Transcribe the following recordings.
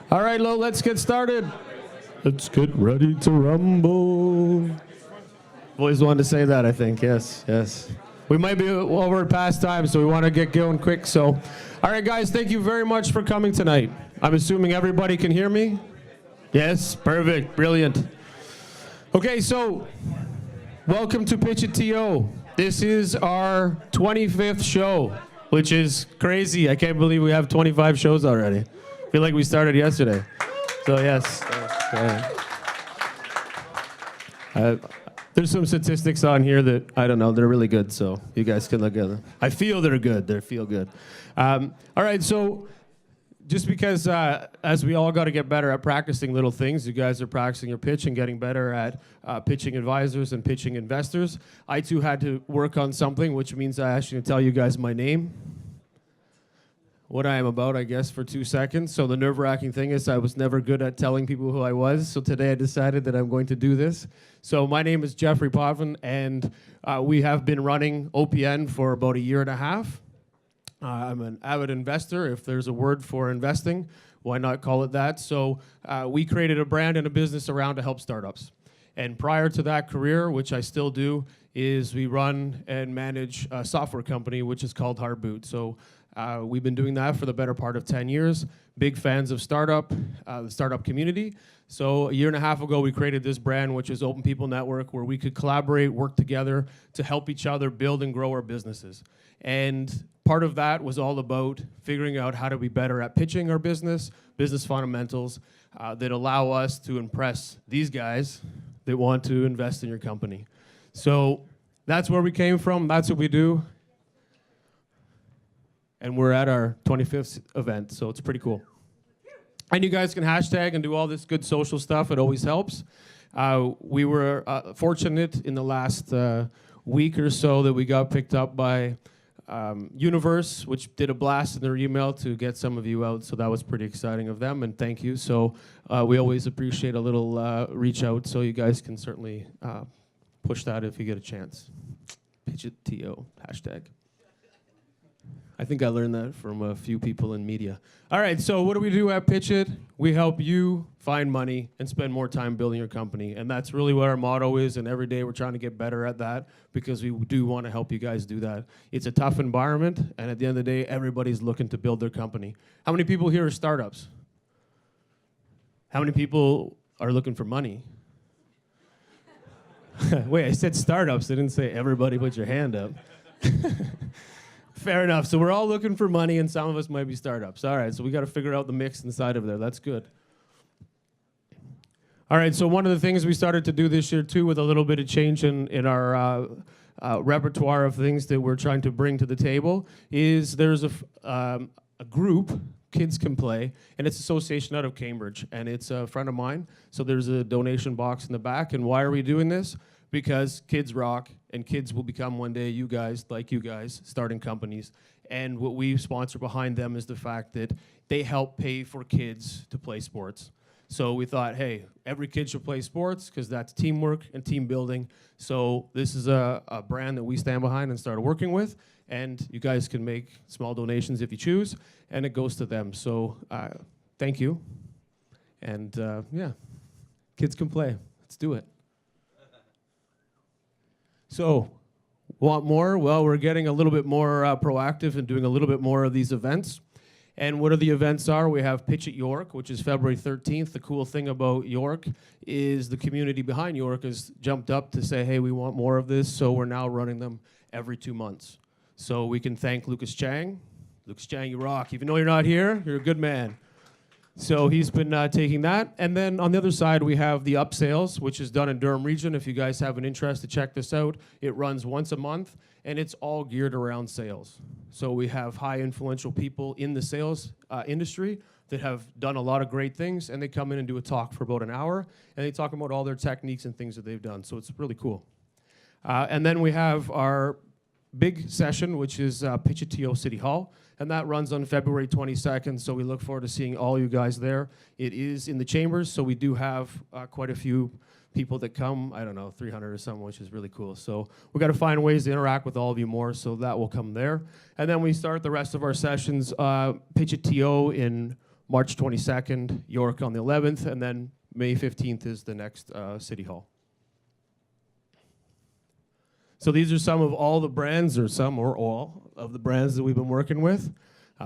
All right, Lo, let's get started. Let's get ready to rumble. Always wanted to say that, I think. Yes, yes. We might be over past time, so we want to get going quick. So, all right, guys, thank you very much for coming tonight. I'm assuming everybody can hear me? Yes, perfect, brilliant. Okay, so welcome to Pitchitto. This is our 25th show, which is crazy. I can't believe we have 25 shows already. I feel like we started yesterday. So yes. There's some statistics on here that, I don't know, they're really good, so you guys can look at them. I feel they're good. They feel good. All right, so just because as we all got to get better at practicing little things, you guys are practicing your pitch and getting better at pitching advisors and pitching investors. I too had to work on something, which means I actually tell you guys my name, what I am about, I guess, for 2 seconds. So the nerve-wracking thing is I was never good at telling people who I was. So today I decided that I'm going to do this. So my name is Jeffrey Potvin, and we have been running OPN for about a year and a half. I'm an avid investor. If there's a word for investing, why not call it that? So we created a brand and a business around to help startups. And prior to that career, which I still do, is we run and manage a software company, which is called Hardboot. So we've been doing that for the better part of 10 years. Big fans of the startup community. So a year and a half ago, we created this brand, which is Open People Network, where we could collaborate, work together to help each other build and grow our businesses. And part of that was all about figuring out how to be better at pitching our business fundamentals that allow us to impress these guys that want to invest in your company. So that's where we came from. That's what we do. And we're at our 25th event, so it's pretty cool. And you guys can hashtag and do all this good social stuff. It always helps. We were fortunate in the last week or so that we got picked up by Universe, which did a blast in their email to get some of you out. So that was pretty exciting of them, and thank you. So we always appreciate a little reach out, so you guys can certainly push that if you get a chance. Pitchitto, hashtag. I think I learned that from a few people in media. All right, so what do we do at Pitch It? We help you find money and spend more time building your company. And that's really what our motto is, and every day we're trying to get better at that because we do want to help you guys do that. It's a tough environment, and at the end of the day, everybody's looking to build their company. How many people here are startups? How many people are looking for money? Wait, I said startups. I didn't say everybody put your hand up. Fair enough. So we're all looking for money, and some of us might be startups. All right, so we got to figure out the mix inside of there. That's good. All right, so one of the things we started to do this year, too, with a little bit of change in our repertoire of things that we're trying to bring to the table, is there's a group, Kids Can Play, and it's an association out of Cambridge, and it's a friend of mine. So there's a donation box in the back, and why are we doing this? Because kids rock, and kids will become one day you guys, starting companies. And what we sponsor behind them is the fact that they help pay for kids to play sports. So we thought, hey, every kid should play sports because that's teamwork and team building. So this is a brand that we stand behind and started working with. And you guys can make small donations if you choose, and it goes to them. So thank you. And yeah, kids can play. Let's do it. So, want more? Well, we're getting a little bit more proactive and doing a little bit more of these events. And what are the events are? We have Pitch at York, which is February 13th. The cool thing about York is the community behind York has jumped up to say, hey, we want more of this, so we're now running them every 2 months. So we can thank Lucas Chang. Lucas Chang, you rock. Even though you're not here, you're a good man. So he's been taking that. And then on the other side, we have the Upsales, which is done in Durham region. If you guys have an interest to check this out, it runs once a month, and it's all geared around sales. So we have high influential people in the sales industry that have done a lot of great things, and they come in and do a talk for about an hour, and they talk about all their techniques and things that they've done. So it's really cool. And then we have our big session, which is Pitchitto City Hall, and that runs on February 22nd, so we look forward to seeing all you guys there. It is in the chambers, so we do have quite a few people that come, I don't know, 300 or something, which is really cool. So we've got to find ways to interact with all of you more, so that will come there. And then we start the rest of our sessions, Pitchitto in March 22nd, York on the 11th, and then May 15th is the next City Hall. So these are some of all the brands, or some or all of the brands that we've been working with.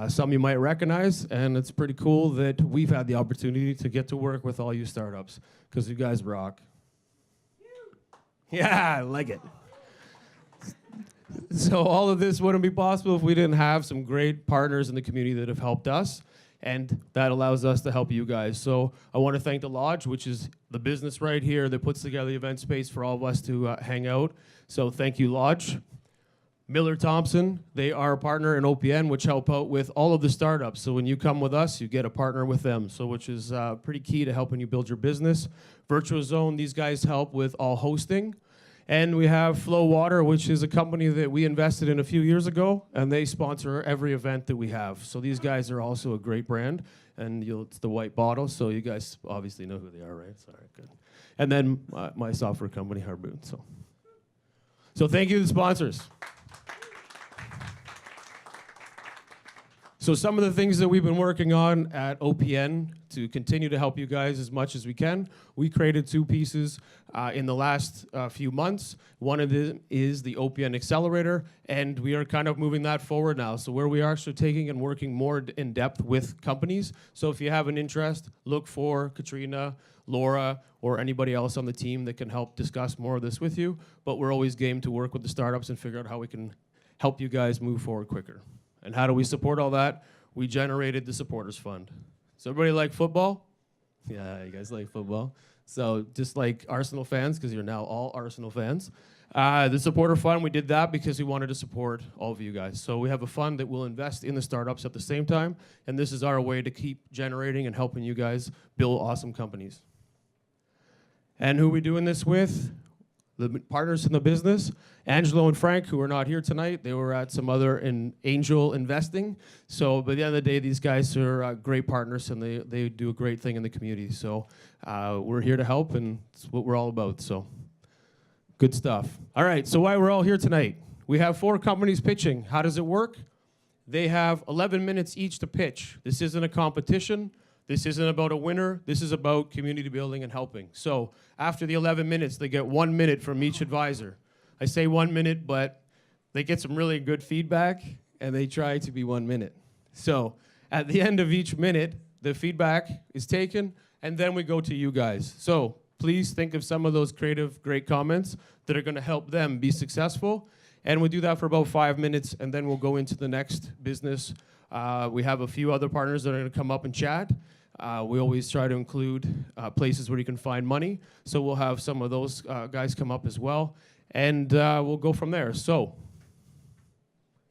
Some you might recognize, and it's pretty cool that we've had the opportunity to get to work with all you startups, because you guys rock. Yeah, I like it. So all of this wouldn't be possible if we didn't have some great partners in the community that have helped us, and that allows us to help you guys. So I want to thank the Lodge, which is the business right here that puts together the event space for all of us to hang out. So thank you, Lodge. Miller Thompson, they are a partner in OPN, which help out with all of the startups. So when you come with us, you get a partner with them, so which is pretty key to helping you build your business. Virtual Zone, these guys help with all hosting. And we have Flow Water, which is a company that we invested in a few years ago, and they sponsor every event that we have. So these guys are also a great brand, and it's the white bottle, so you guys obviously know who they are, right? Sorry, good. And then my software company, Harboon. So thank you to the sponsors. So some of the things that we've been working on at OPN to continue to help you guys as much as we can, we created 2 pieces in the last few months. One of them is the OPN Accelerator, and we are kind of moving that forward now. So where we are actually taking and working more in depth with companies. So if you have an interest, look for Katrina, Laura, or anybody else on the team that can help discuss more of this with you. But we're always game to work with the startups and figure out how we can help you guys move forward quicker. And how do we support all that? We generated the Supporters Fund. Does everybody like football? Yeah, you guys like football. So just like Arsenal fans, because you're now all Arsenal fans. The Supporter Fund, we did that because we wanted to support all of you guys. So we have a fund that will invest in the startups at the same time, and this is our way to keep generating and helping you guys build awesome companies. And who are we doing this with? The partners in the business, Angelo and Frank, who are not here tonight. They were at some other angel investing. So by the end of the day, these guys are great partners, and they do a great thing in the community. So we're here to help, and it's what we're all about. So good stuff. All right, so why we're all here tonight. We have 4 companies pitching. How does it work? They have 11 minutes each to pitch. This isn't a competition. This isn't about a winner. This is about community building and helping. So after the 11 minutes, they get 1 minute from each advisor. I say 1 minute, but they get some really good feedback, and they try to be 1 minute. So at the end of each minute, the feedback is taken, and then we go to you guys. So please think of some of those creative, great comments that are going to help them be successful. And we'll do that for about 5 minutes, and then we'll go into the next business. We have a few other partners that are going to come up and chat. We always try to include places where you can find money. So we'll have some of those guys come up as well. And we'll go from there. So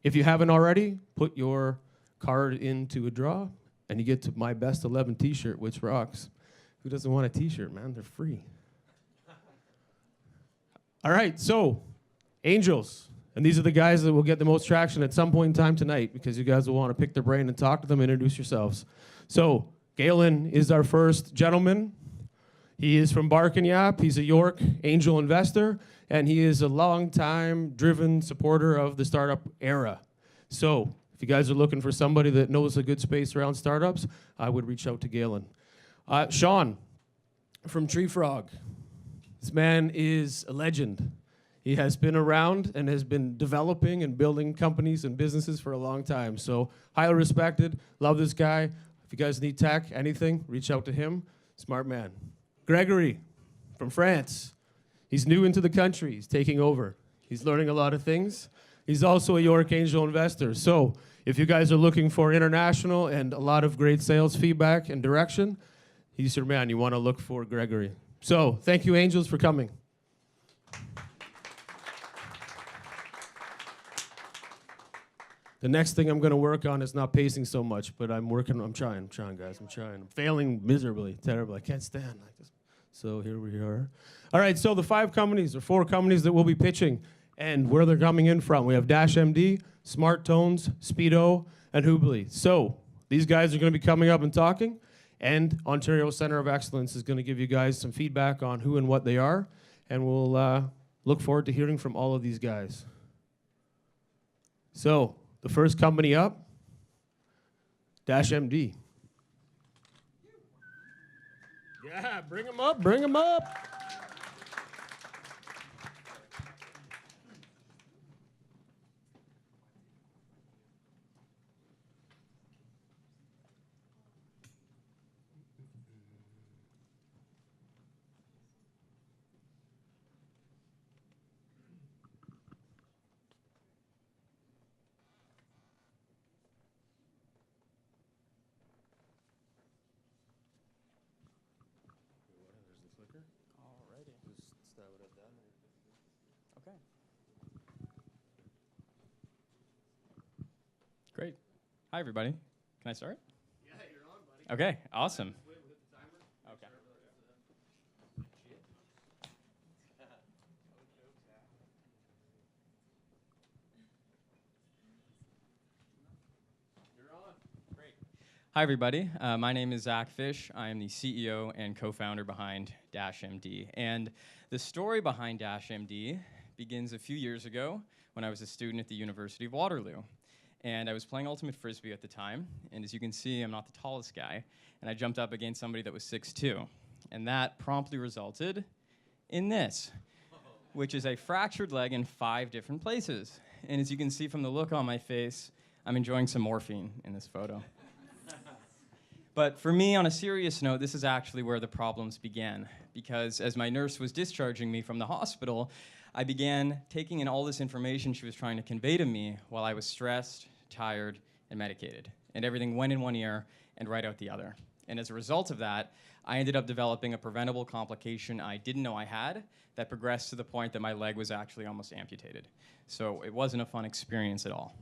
if you haven't already, put your card into a draw, and you get to my Best 11 t-shirt, which rocks. Who doesn't want a t-shirt, man? They're free. All right, so angels. And these are the guys that will get the most traction at some point in time tonight, because you guys will want to pick their brain and talk to them, introduce yourselves. So Galen is our first gentleman. He is from Bark and Yap. He's a York angel investor, and he is a long-time driven supporter of the startup era. So if you guys are looking for somebody that knows a good space around startups, I would reach out to Galen. Sean from Tree Frog. This man is a legend. He has been around and has been developing and building companies and businesses for a long time. So highly respected. Love this guy. If you guys need tech, anything, reach out to him. Smart man. Gregory from France. He's new into the country. He's taking over. He's learning a lot of things. He's also a York Angel investor. So if you guys are looking for international and a lot of great sales feedback and direction, he's your man. You want to look for Gregory. So thank you, Angels, for coming. The next thing I'm going to work on is not pacing so much, but I'm trying, guys. I'm trying. I'm failing miserably, terribly. I can't stand like this. So here we are. All right, so the 4 companies that we'll be pitching and where they're coming in from. We have Dash MD, Smart Tones, Speedo, and Hoobly. So these guys are going to be coming up and talking, and Ontario Centre of Excellence is going to give you guys some feedback on who and what they are, and we'll look forward to hearing from all of these guys. So the first company up, Dash MD. Yeah, bring them up, bring them up. Alrighty. Just stab it at that. Okay. Great. Hi, everybody. Can I start? Yeah, you're on, buddy. Okay, awesome. Wait, we'll hit the timer. Okay. You're on. Great. Hi, everybody. My name is Zach Fish. I am the CEO and co-founder behind DashMD. And the story behind DashMD begins a few years ago when I was a student at the University of Waterloo. And I was playing Ultimate Frisbee at the time. And as you can see, I'm not the tallest guy. And I jumped up against somebody that was 6'2". And that promptly resulted in this, which is a fractured leg in 5 different places. And as you can see from the look on my face, I'm enjoying some morphine in this photo. But for me, on a serious note, this is actually where the problems began. Because as my nurse was discharging me from the hospital, I began taking in all this information she was trying to convey to me while I was stressed, tired, and medicated. And everything went in one ear and right out the other. And as a result of that, I ended up developing a preventable complication I didn't know I had that progressed to the point that my leg was actually almost amputated. So it wasn't a fun experience at all.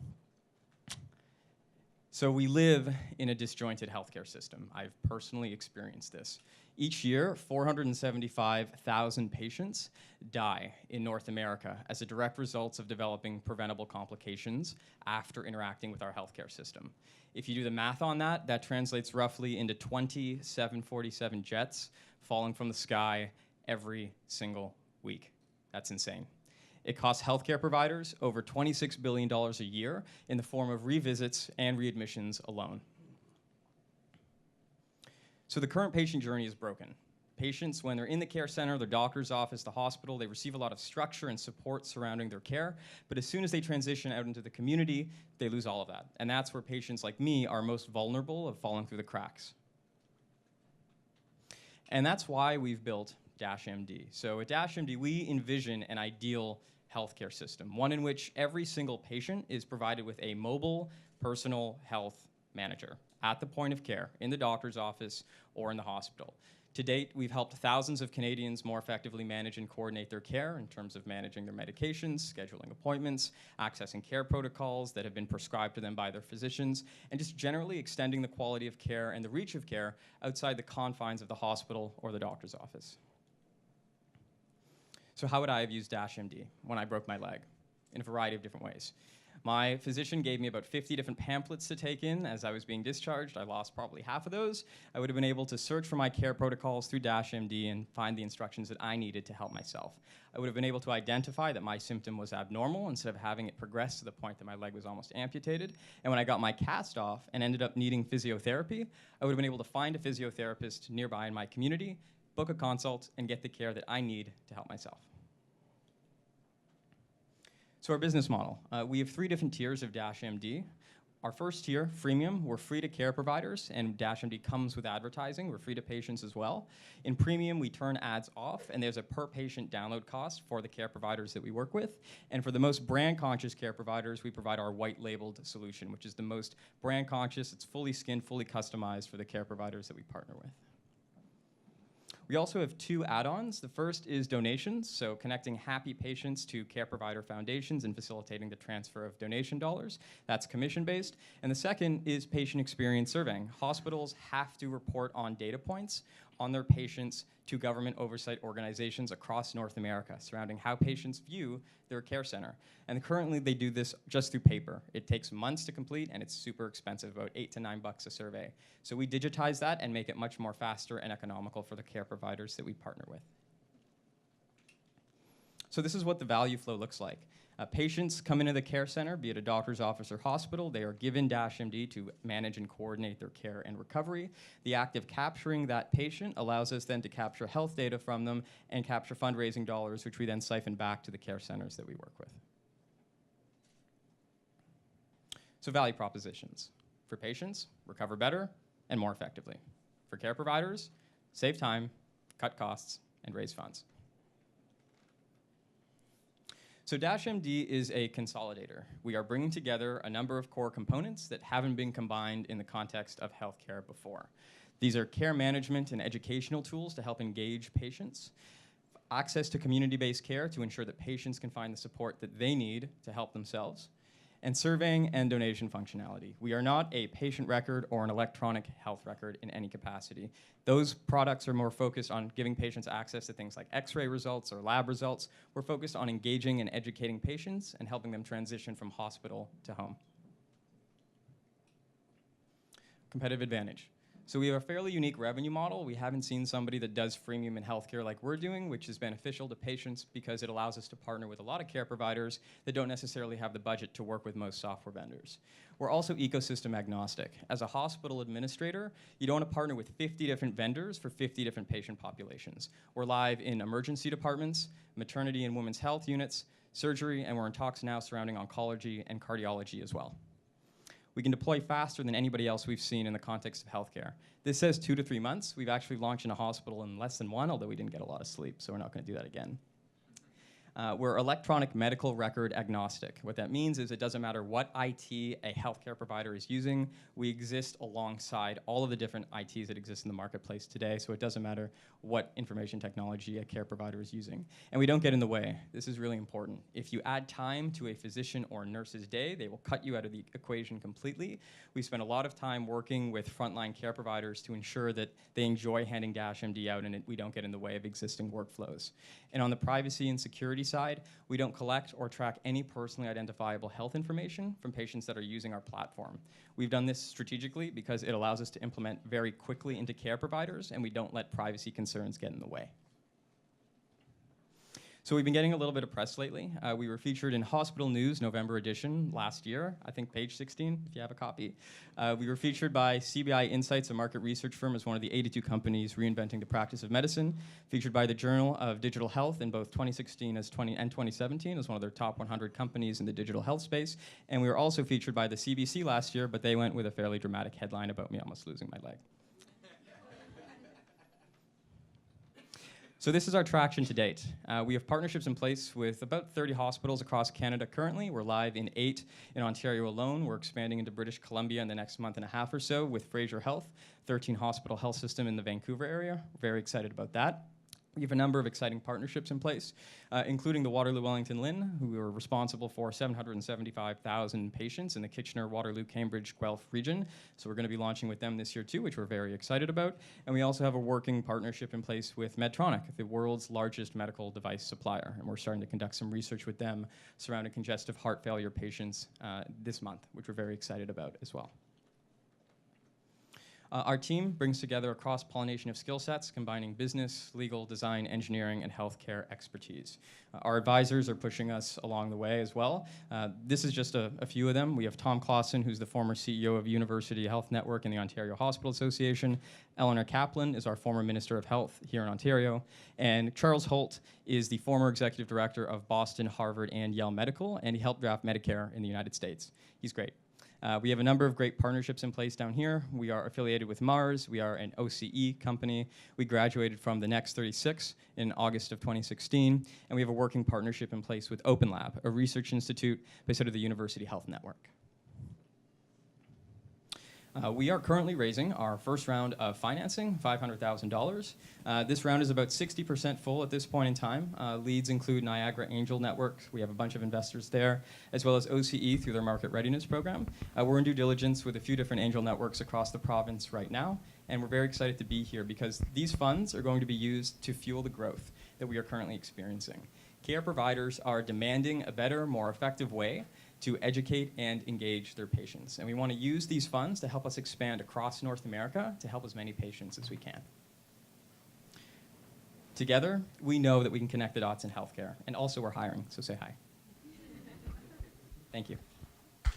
So we live in a disjointed healthcare system. I've personally experienced this. Each year, 475,000 patients die in North America as a direct result of developing preventable complications after interacting with our healthcare system. If you do the math on that, that translates roughly into 20 747 jets falling from the sky every single week. That's insane. It costs healthcare providers over $26 billion a year in the form of revisits and readmissions alone. So the current patient journey is broken. Patients, when they're in the care center, their doctor's office, the hospital, they receive a lot of structure and support surrounding their care, but as soon as they transition out into the community, they lose all of that. And that's where patients like me are most vulnerable of falling through the cracks. And that's why we've built DashMD. So at DashMD, we envision an ideal healthcare system, one in which every single patient is provided with a mobile personal health manager at the point of care, in the doctor's office or in the hospital. To date, we've helped thousands of Canadians more effectively manage and coordinate their care in terms of managing their medications, scheduling appointments, accessing care protocols that have been prescribed to them by their physicians, and just generally extending the quality of care and the reach of care outside the confines of the hospital or the doctor's office. So how would I have used DashMD when I broke my leg? In a variety of different ways. My physician gave me about 50 different pamphlets to take in as I was being discharged. I lost probably half of those. I would have been able to search for my care protocols through DashMD and find the instructions that I needed to help myself. I would have been able to identify that my symptom was abnormal instead of having it progress to the point that my leg was almost amputated. And when I got my cast off and ended up needing physiotherapy, I would have been able to find a physiotherapist nearby in my community, book a consult, and get the care that I need to help myself. So our business model, we have 3 different tiers of DashMD. Our first tier, freemium, we're free to care providers, and DashMD comes with advertising. We're free to patients as well. In premium, we turn ads off, and there's a per patient download cost for the care providers that we work with. And for the most brand conscious care providers, we provide our white labeled solution, which is the most brand conscious. It's fully skinned, fully customized for the care providers that we partner with. We also have 2 add-ons. The first is donations, so connecting happy patients to care provider foundations and facilitating the transfer of donation dollars. That's commission-based. And the second is patient experience surveying. Hospitals have to report on data points on their patients to government oversight organizations across North America surrounding how patients view their care center. And currently they do this just through paper. It takes months to complete and it's super expensive, about $8 to $9 a survey. So we digitize that and make it much more faster and economical for the care providers that we partner with. So So this is what the value flow looks like. Patients come into the care center, be it a doctor's office or hospital. They are given DashMD to manage and coordinate their care and recovery. The act of capturing that patient allows us then to capture health data from them and capture fundraising dollars, which we then siphon back to the care centers that we work with. So value propositions. For patients, recover better and more effectively. For care providers, save time, cut costs, and raise funds. So DashMD is a consolidator. We are bringing together a number of core components that haven't been combined in the context of healthcare before. These are care management and educational tools to help engage patients, access to community-based care to ensure that patients can find the support that they need to help themselves, and surveying and donation functionality. We are not a patient record or an electronic health record in any capacity. Those products are more focused on giving patients access to things like x-ray results or lab results. We're focused on engaging and educating patients and helping them transition from hospital to home. Competitive advantage. So we have a fairly unique revenue model. We haven't seen somebody that does freemium in healthcare like we're doing, which is beneficial to patients because it allows us to partner with a lot of care providers that don't necessarily have the budget to work with most software vendors. We're also ecosystem agnostic. As a hospital administrator, you don't want to partner with 50 different vendors for 50 different patient populations. We're live in emergency departments, maternity and women's health units, surgery, and we're in talks now surrounding oncology and cardiology as well. We can deploy faster than anybody else we've seen in the context of healthcare. This says 2 to 3 months. We've actually launched in a hospital in less than 1, although we didn't get a lot of sleep, so we're not going to do that again. We're electronic medical record agnostic. What that means is it doesn't matter what IT a healthcare provider is using. We exist alongside all of the different ITs that exist in the marketplace today, so it doesn't matter what information technology a care provider is using. And we don't get in the way. This is really important. If you add time to a physician or nurse's day, they will cut you out of the equation completely. We spend a lot of time working with frontline care providers to ensure that they enjoy handing DashMD out and we don't get in the way of existing workflows. And on the privacy and security side, we don't collect or track any personally identifiable health information from patients that are using our platform. We've done this strategically because it allows us to implement very quickly into care providers, and we don't let privacy concerns get in the way. So we've been getting a little bit of press lately. We were featured in Hospital News November edition last year, I think page 16, if you have a copy. We were featured by CBI Insights, a market research firm, as one of the 82 companies reinventing the practice of medicine, featured by the Journal of Digital Health in both 2016 and 2017 as one of their top 100 companies in the digital health space. And we were also featured by the CBC last year, but they went with a fairly dramatic headline about me almost losing my leg. So this is our traction to date. We have partnerships in place with about 30 hospitals across Canada currently. We're live in 8 in Ontario alone. We're expanding into British Columbia in the next month and a half or so with Fraser Health, 13 hospital health system in the Vancouver area. We're very excited about that. We have a number of exciting partnerships in place, including the Waterloo Wellington Lynn, who are responsible for 775,000 patients in the Kitchener, Waterloo, Cambridge, Guelph region. So we're going to be launching with them this year too, which we're very excited about. And we also have a working partnership in place with Medtronic, the world's largest medical device supplier. And we're starting to conduct some research with them surrounding congestive heart failure patients this month, which we're very excited about as well. Our team brings together a cross-pollination of skill sets, combining business, legal, design, engineering, and healthcare expertise. Our advisors are pushing us along the way as well. This is just a few of them. We have Tom Clausen, who's the former CEO of University Health Network and the Ontario Hospital Association. Eleanor Kaplan is our former Minister of Health here in Ontario. And Charles Holt is the former Executive Director of Boston, Harvard, and Yale Medical, and he helped draft Medicare in the United States. He's great. We have a number of great partnerships in place down here. We are affiliated with Mars. We are an OCE company. We graduated from the Next 36 in August of 2016. And we have a working partnership in place with OpenLab, a research institute based out of the University Health Network. We are currently raising our first round of financing, $500,000. This round is about 60% full at this point in time. Leads include Niagara Angel Network. We have a bunch of investors there, as well as OCE through their market readiness program. We're in due diligence with a few different angel networks across the province right now, and we're very excited to be here because these funds are going to be used to fuel the growth that we are currently experiencing. Care providers are demanding a better, more effective way to educate and engage their patients. And we want to use these funds to help us expand across North America to help as many patients as we can. Together, we know that we can connect the dots in healthcare. And also, we're hiring, so say hi. Thank you.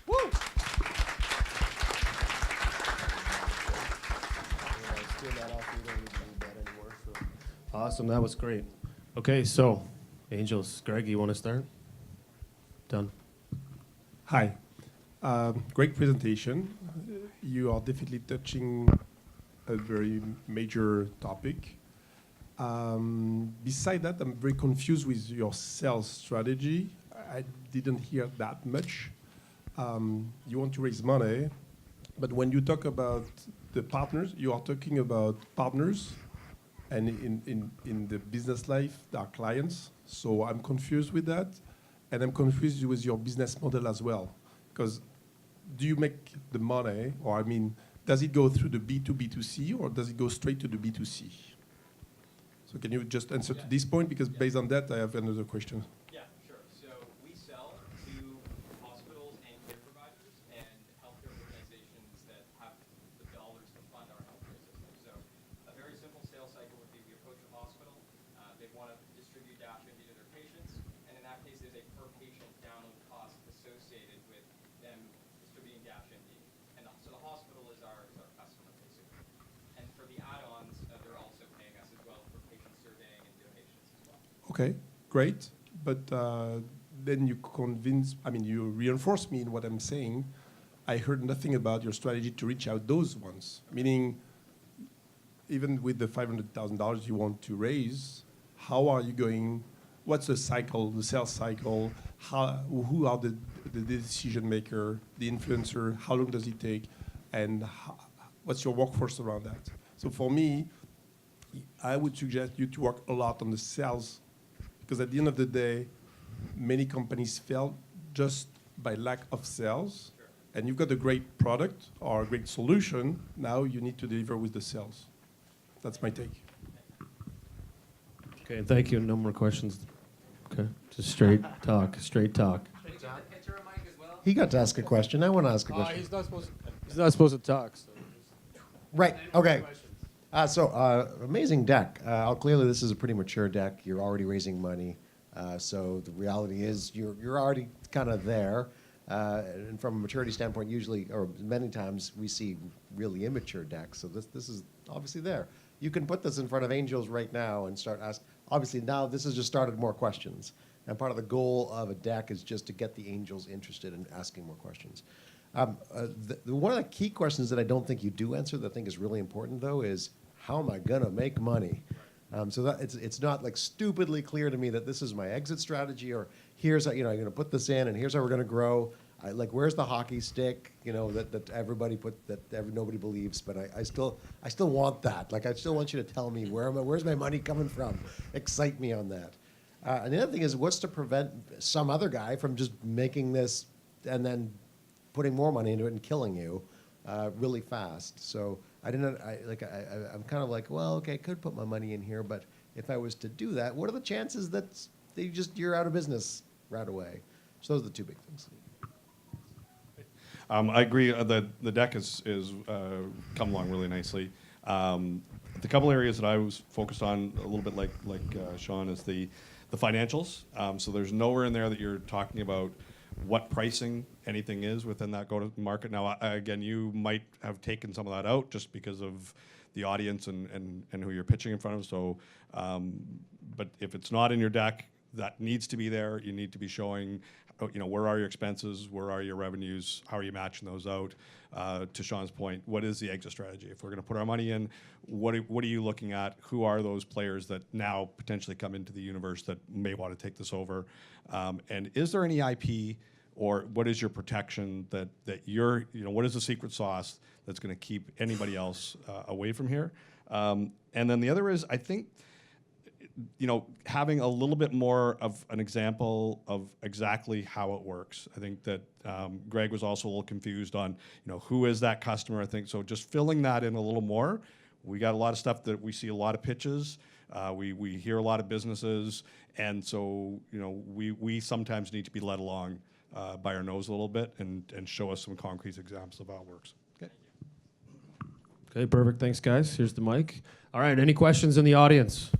Woo! Awesome, that was great. Okay, so, Angels, Greg, you want to start? Done. Hi. Great presentation. You are definitely touching a very major topic. Beside that, I'm very confused with your sales strategy. I didn't hear that much. You want to raise money, but when you talk about the partners, you are talking about partners, and in the business life, there are clients. So I'm confused with that, and I'm confused with your business model as well. Because do you make the money, or I mean, does it go through the B2B2C, or does it go straight to the B2C? So can you just answer to this point? Because based on that, I have another question. Yeah, sure. So we sell to hospitals and care providers and healthcare organizations that have the dollars to fund our healthcare system. So a very simple sales cycle would be we approach a hospital, they want to distribute DashMD to their patients, and in that case, there's a per patient download cost associated with them distributing DashMD. And so the hospital is our customer, basically. And for the add-ons, they're also paying us as well for patient surveying and donations as well. Okay, great. But then you you reinforce me in what I'm saying. I heard nothing about your strategy to reach out those ones. Meaning, even with the $500,000 you want to raise, how are you going? What's the cycle, the sales cycle? Who are the decision maker, the influencer? How long does it take? And what's your workforce around that? So for me, I would suggest you to work a lot on the sales, because at the end of the day, many companies fail just by lack of sales. Sure. And you've got a great product or a great solution. Now you need to deliver with the sales. That's my take. Okay, thank you. No more questions. Okay, just straight talk, straight talk. He got to ask a question. I want to ask a question. He's not supposed to talk. So. Right. Okay. Amazing deck. Clearly, this is a pretty mature deck. You're already raising money. So the reality is you're already kind of there. And from a maturity standpoint, usually, or many times, we see really immature decks. So this is obviously there. You can put this in front of Angels right now and start asking. Obviously, now this has just started more questions. And part of the goal of a deck is just to get the Angels interested in asking more questions. One of the key questions that I don't think you do answer that I think is really important, though, is how am I going to make money? So that it's not like stupidly clear to me that this is my exit strategy, or here's how, I'm going to put this in, and here's how we're going to grow. Where's the hockey stick? That everybody nobody believes, but I still want that. I still want you to tell me where's my money coming from. Excite me on that. And the other thing is, what's to prevent some other guy from just making this and then putting more money into it and killing you really fast? So I'm kind of like, well, okay, I could put my money in here, but if I was to do that, what are the chances that you're out of business right away? So those are the two big things. I agree. The deck is come along really nicely. The couple areas that I was focused on a little bit like Sean is the financials. So there's nowhere in there that you're talking about what pricing anything is within that go-to-market. Now, again, you might have taken some of that out just because of the audience and who you're pitching in front of. So, but if it's not in your deck, that needs to be there. You need to be showing, where are your expenses, where are your revenues, how are you matching those out? To Sean's point, what is the exit strategy? If we're going to put our money in, what are you looking at? Who are those players that now potentially come into the universe that may want to take this over? And is there any IP, or what is your protection that you're, what is the secret sauce that's going to keep anybody else away from here? And then the other is, I think, having a little bit more of an example of exactly how it works. I think that Greg was also a little confused on, who is that customer? I think so. Just filling that in a little more. We got a lot of stuff that we see a lot of pitches. We hear a lot of businesses, and so we sometimes need to be led along by our nose a little bit and show us some concrete examples of how it works. Okay. Okay, perfect. Thanks, guys. Here's the mic. All right, any questions in the audience?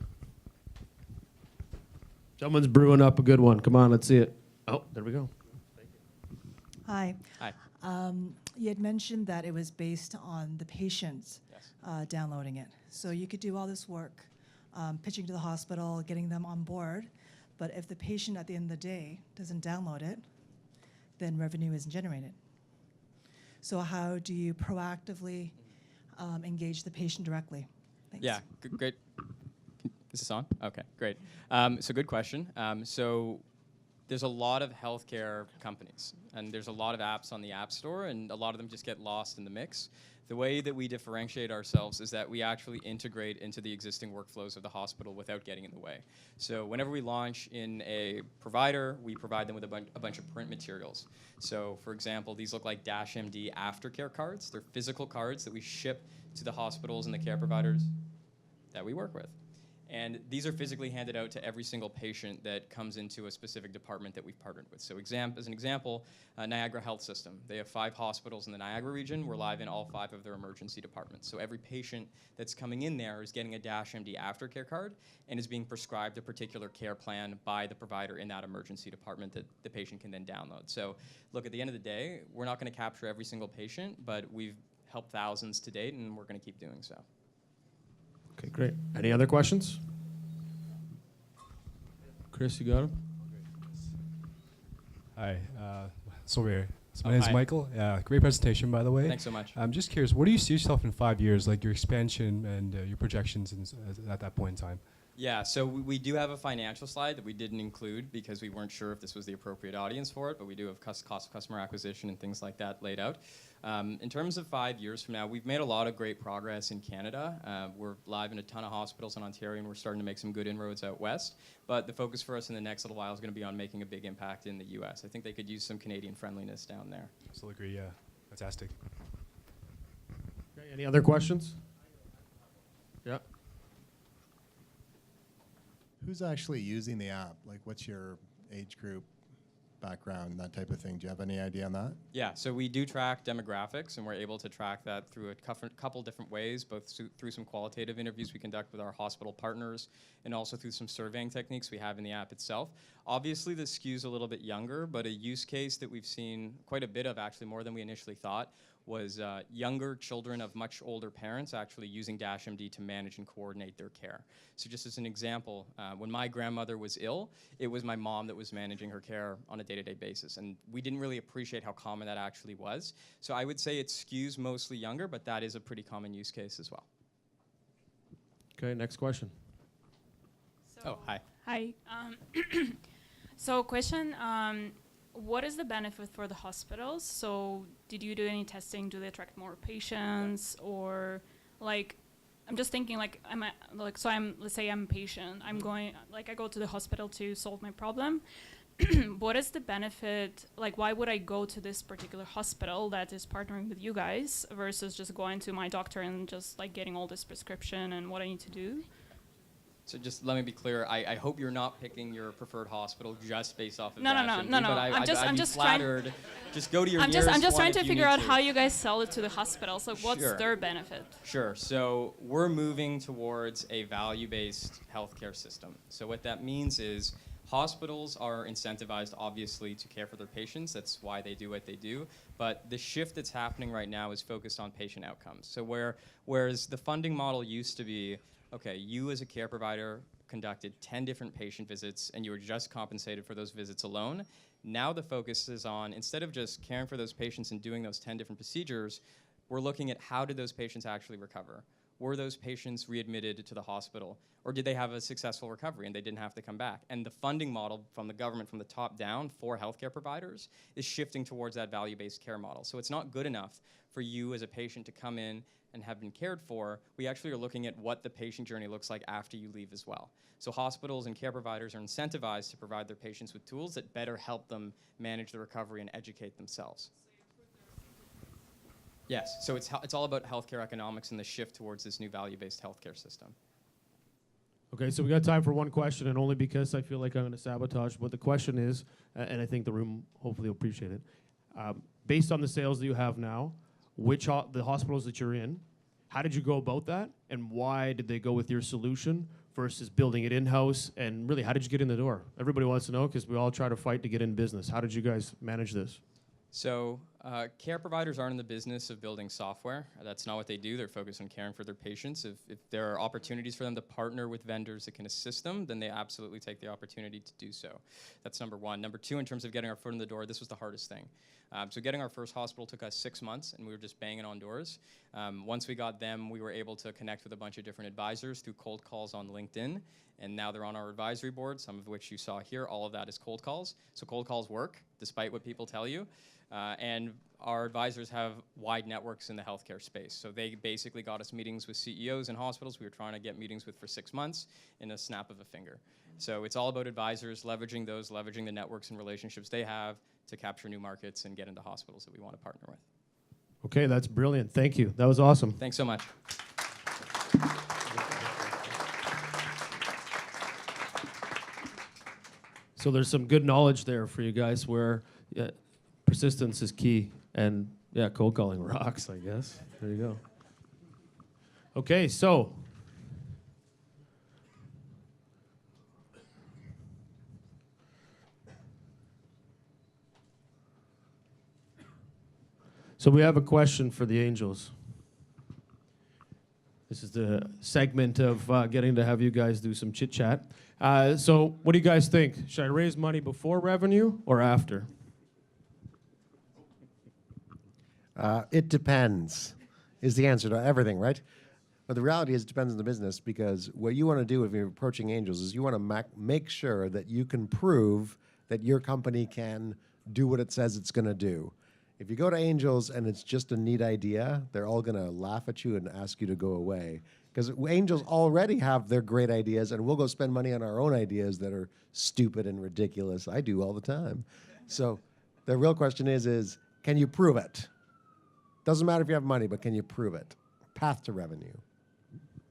Someone's brewing up a good one. Come on, let's see it. Oh, there we go. Hi. Hi. You had mentioned that it was based on the patients Yes. downloading it. So you could do all this work, pitching to the hospital, getting them on board, but if the patient at the end of the day doesn't download it, then revenue isn't generated. So how do you proactively engage the patient directly? Thanks. Yeah, great. Is this on? Okay, great. So good question. So there's a lot of healthcare companies, and there's a lot of apps on the App Store, and a lot of them just get lost in the mix. The way that we differentiate ourselves is that we actually integrate into the existing workflows of the hospital without getting in the way. So whenever we launch in a provider, we provide them with a bunch of print materials. So for example, these look like DashMD aftercare cards. They're physical cards that we ship to the hospitals and the care providers that we work with. And these are physically handed out to every single patient that comes into a specific department that we've partnered with. So as an example, Niagara Health System. They have 5 hospitals in the Niagara region. We're live in all 5 of their emergency departments. So every patient that's coming in there is getting a DashMD aftercare card and is being prescribed a particular care plan by the provider in that emergency department that the patient can then download. So look, at the end of the day, we're not going to capture every single patient, but we've helped thousands to date, and we're going to keep doing so. Okay, great. Any other questions? Chris, you got him? Hi, so weird. So my Oh, name is hi. Michael. Great presentation, by the way. Thanks so much. I'm just curious, what do you see yourself in 5 years, like your expansion and your projections at that point in time? Yeah, so we do have a financial slide that we didn't include because we weren't sure if this was the appropriate audience for it, but we do have cost of customer acquisition and things like that laid out. In terms of 5 years from now, we've made a lot of great progress in Canada. We're live in a ton of hospitals in Ontario, and we're starting to make some good inroads out west. But the focus for us in the next little while is going to be on making a big impact in the U.S. I think they could use some Canadian friendliness down there. Still agree, yeah. Fantastic. Okay, any other questions? Yeah. Who's actually using the app? Like, what's your age group, background, that type of thing? Do you have any idea on that? Yeah, so we do track demographics, and we're able to track that through a couple different ways, both through some qualitative interviews we conduct with our hospital partners and also through some surveying techniques we have in the app itself. Obviously, this skews a little bit younger, but a use case that we've seen quite a bit of, actually more than we initially thought, was younger children of much older parents actually using DashMD to manage and coordinate their care. So just as an example, when my grandmother was ill, it was my mom that was managing her care on a day-to-day basis, and we didn't really appreciate how common that actually was. So I would say it skews mostly younger, but that is a pretty common use case as well. Okay, next question. Oh, hi. Hi. So question, what is the benefit for the hospitals? So did you do any testing? Do they attract more patients? Or like, I'm just thinking like, let's say I'm a patient. I'm going, like I go to the hospital to solve my problem. What is the benefit? Like, why would I go to this particular hospital that is partnering with you guys versus just going to my doctor and just like getting all this prescription and what I need to do? So just let me be clear. I hope you're not picking your preferred hospital just based off of No. DashMD, But I'm I'm just just trying- flattered. Just go to your I'm nearest just one trying if to you figure need out to. how you guys sell it to the hospitals. Like, what's Sure. their benefit? Sure. So we're moving towards a value-based healthcare system. So what that means is hospitals are incentivized, obviously, to care for their patients. That's why they do what they do. But the shift that's happening right now is focused on patient outcomes. So whereas the funding model used to be, okay, you as a care provider conducted 10 different patient visits and you were just compensated for those visits alone. Now the focus is on, instead of just caring for those patients and doing those 10 different procedures, we're looking at how did those patients actually recover? Were those patients readmitted to the hospital? Or did they have a successful recovery and they didn't have to come back? And the funding model from the government, from the top down for healthcare providers is shifting towards that value-based care model. So it's not good enough for you as a patient to come in and have been cared for. We actually are looking at what the patient journey looks like after you leave as well. So hospitals and care providers are incentivized to provide their patients with tools that better help them manage the recovery and educate themselves. Yes, so it's all about healthcare economics and the shift towards this new value-based healthcare system. Okay, so we got time for one question, and only because I feel like I'm going to sabotage what the question is, and I think the room hopefully will appreciate it. Based on the sales that you have now, the hospitals that you're in, how did you go about that, and why did they go with your solution versus building it in-house? And really, how did you get in the door? Everybody wants to know because we all try to fight to get in business. How did you guys manage this? So care providers aren't in the business of building software. That's not what they do. They're focused on caring for their patients. If there are opportunities for them to partner with vendors that can assist them, then they absolutely take the opportunity to do so. That's number one. Number two, in terms of getting our foot in the door, this was the hardest thing. So getting our first hospital took us 6 months, and we were just banging on doors. Once we got them, we were able to connect with a bunch of different advisors through cold calls on LinkedIn, and now they're on our advisory board, some of which you saw here. All of that is cold calls. So cold calls work, despite what people tell you. And our advisors have wide networks in the healthcare space. So they basically got us meetings with CEOs and hospitals we were trying to get meetings with for 6 months in a snap of a finger. So it's all about advisors, leveraging the networks and relationships they have to capture new markets and get into hospitals that we want to partner with. Okay, that's brilliant. Thank you. That was awesome. Thanks so much. So there's some good knowledge there for you guys where persistence is key. And yeah, cold calling rocks, I guess. There you go. Okay, so we have a question for the Angels. This is the segment of getting to have you guys do some chit chat. So what do you guys think? Should I raise money before revenue or after? It depends, is the answer to everything, right? But the reality is it depends on the business, because what you want to do if you're approaching angels is you want to make sure that you can prove that your company can do what it says it's going to do. If you go to angels and it's just a neat idea, they're all going to laugh at you and ask you to go away. Because angels already have their great ideas, and we'll go spend money on our own ideas that are stupid and ridiculous. I do all the time. So the real question is can you prove it? Doesn't matter if you have money, but can you prove it? Path to revenue.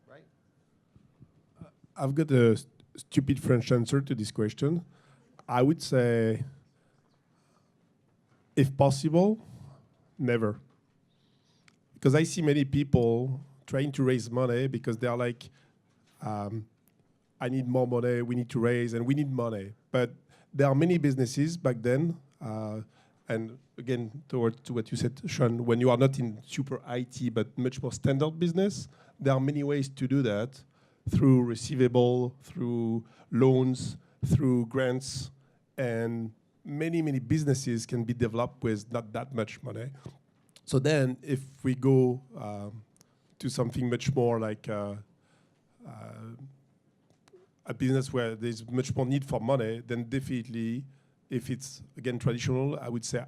Right? I've got a stupid French answer to this question. I would say, if possible, never. Because I see many people trying to raise money because they are like, I need more money, we need to raise, and we need money. But there are many businesses back then, and again, to what you said, Sean, when you are not in super IT, but much more standard business, there are many ways to do that through receivable, through loans, through grants, and many businesses can be developed with not that much money. So then if we go to something much more like a business where there's much more need for money, then definitely, if it's, again, traditional, I would say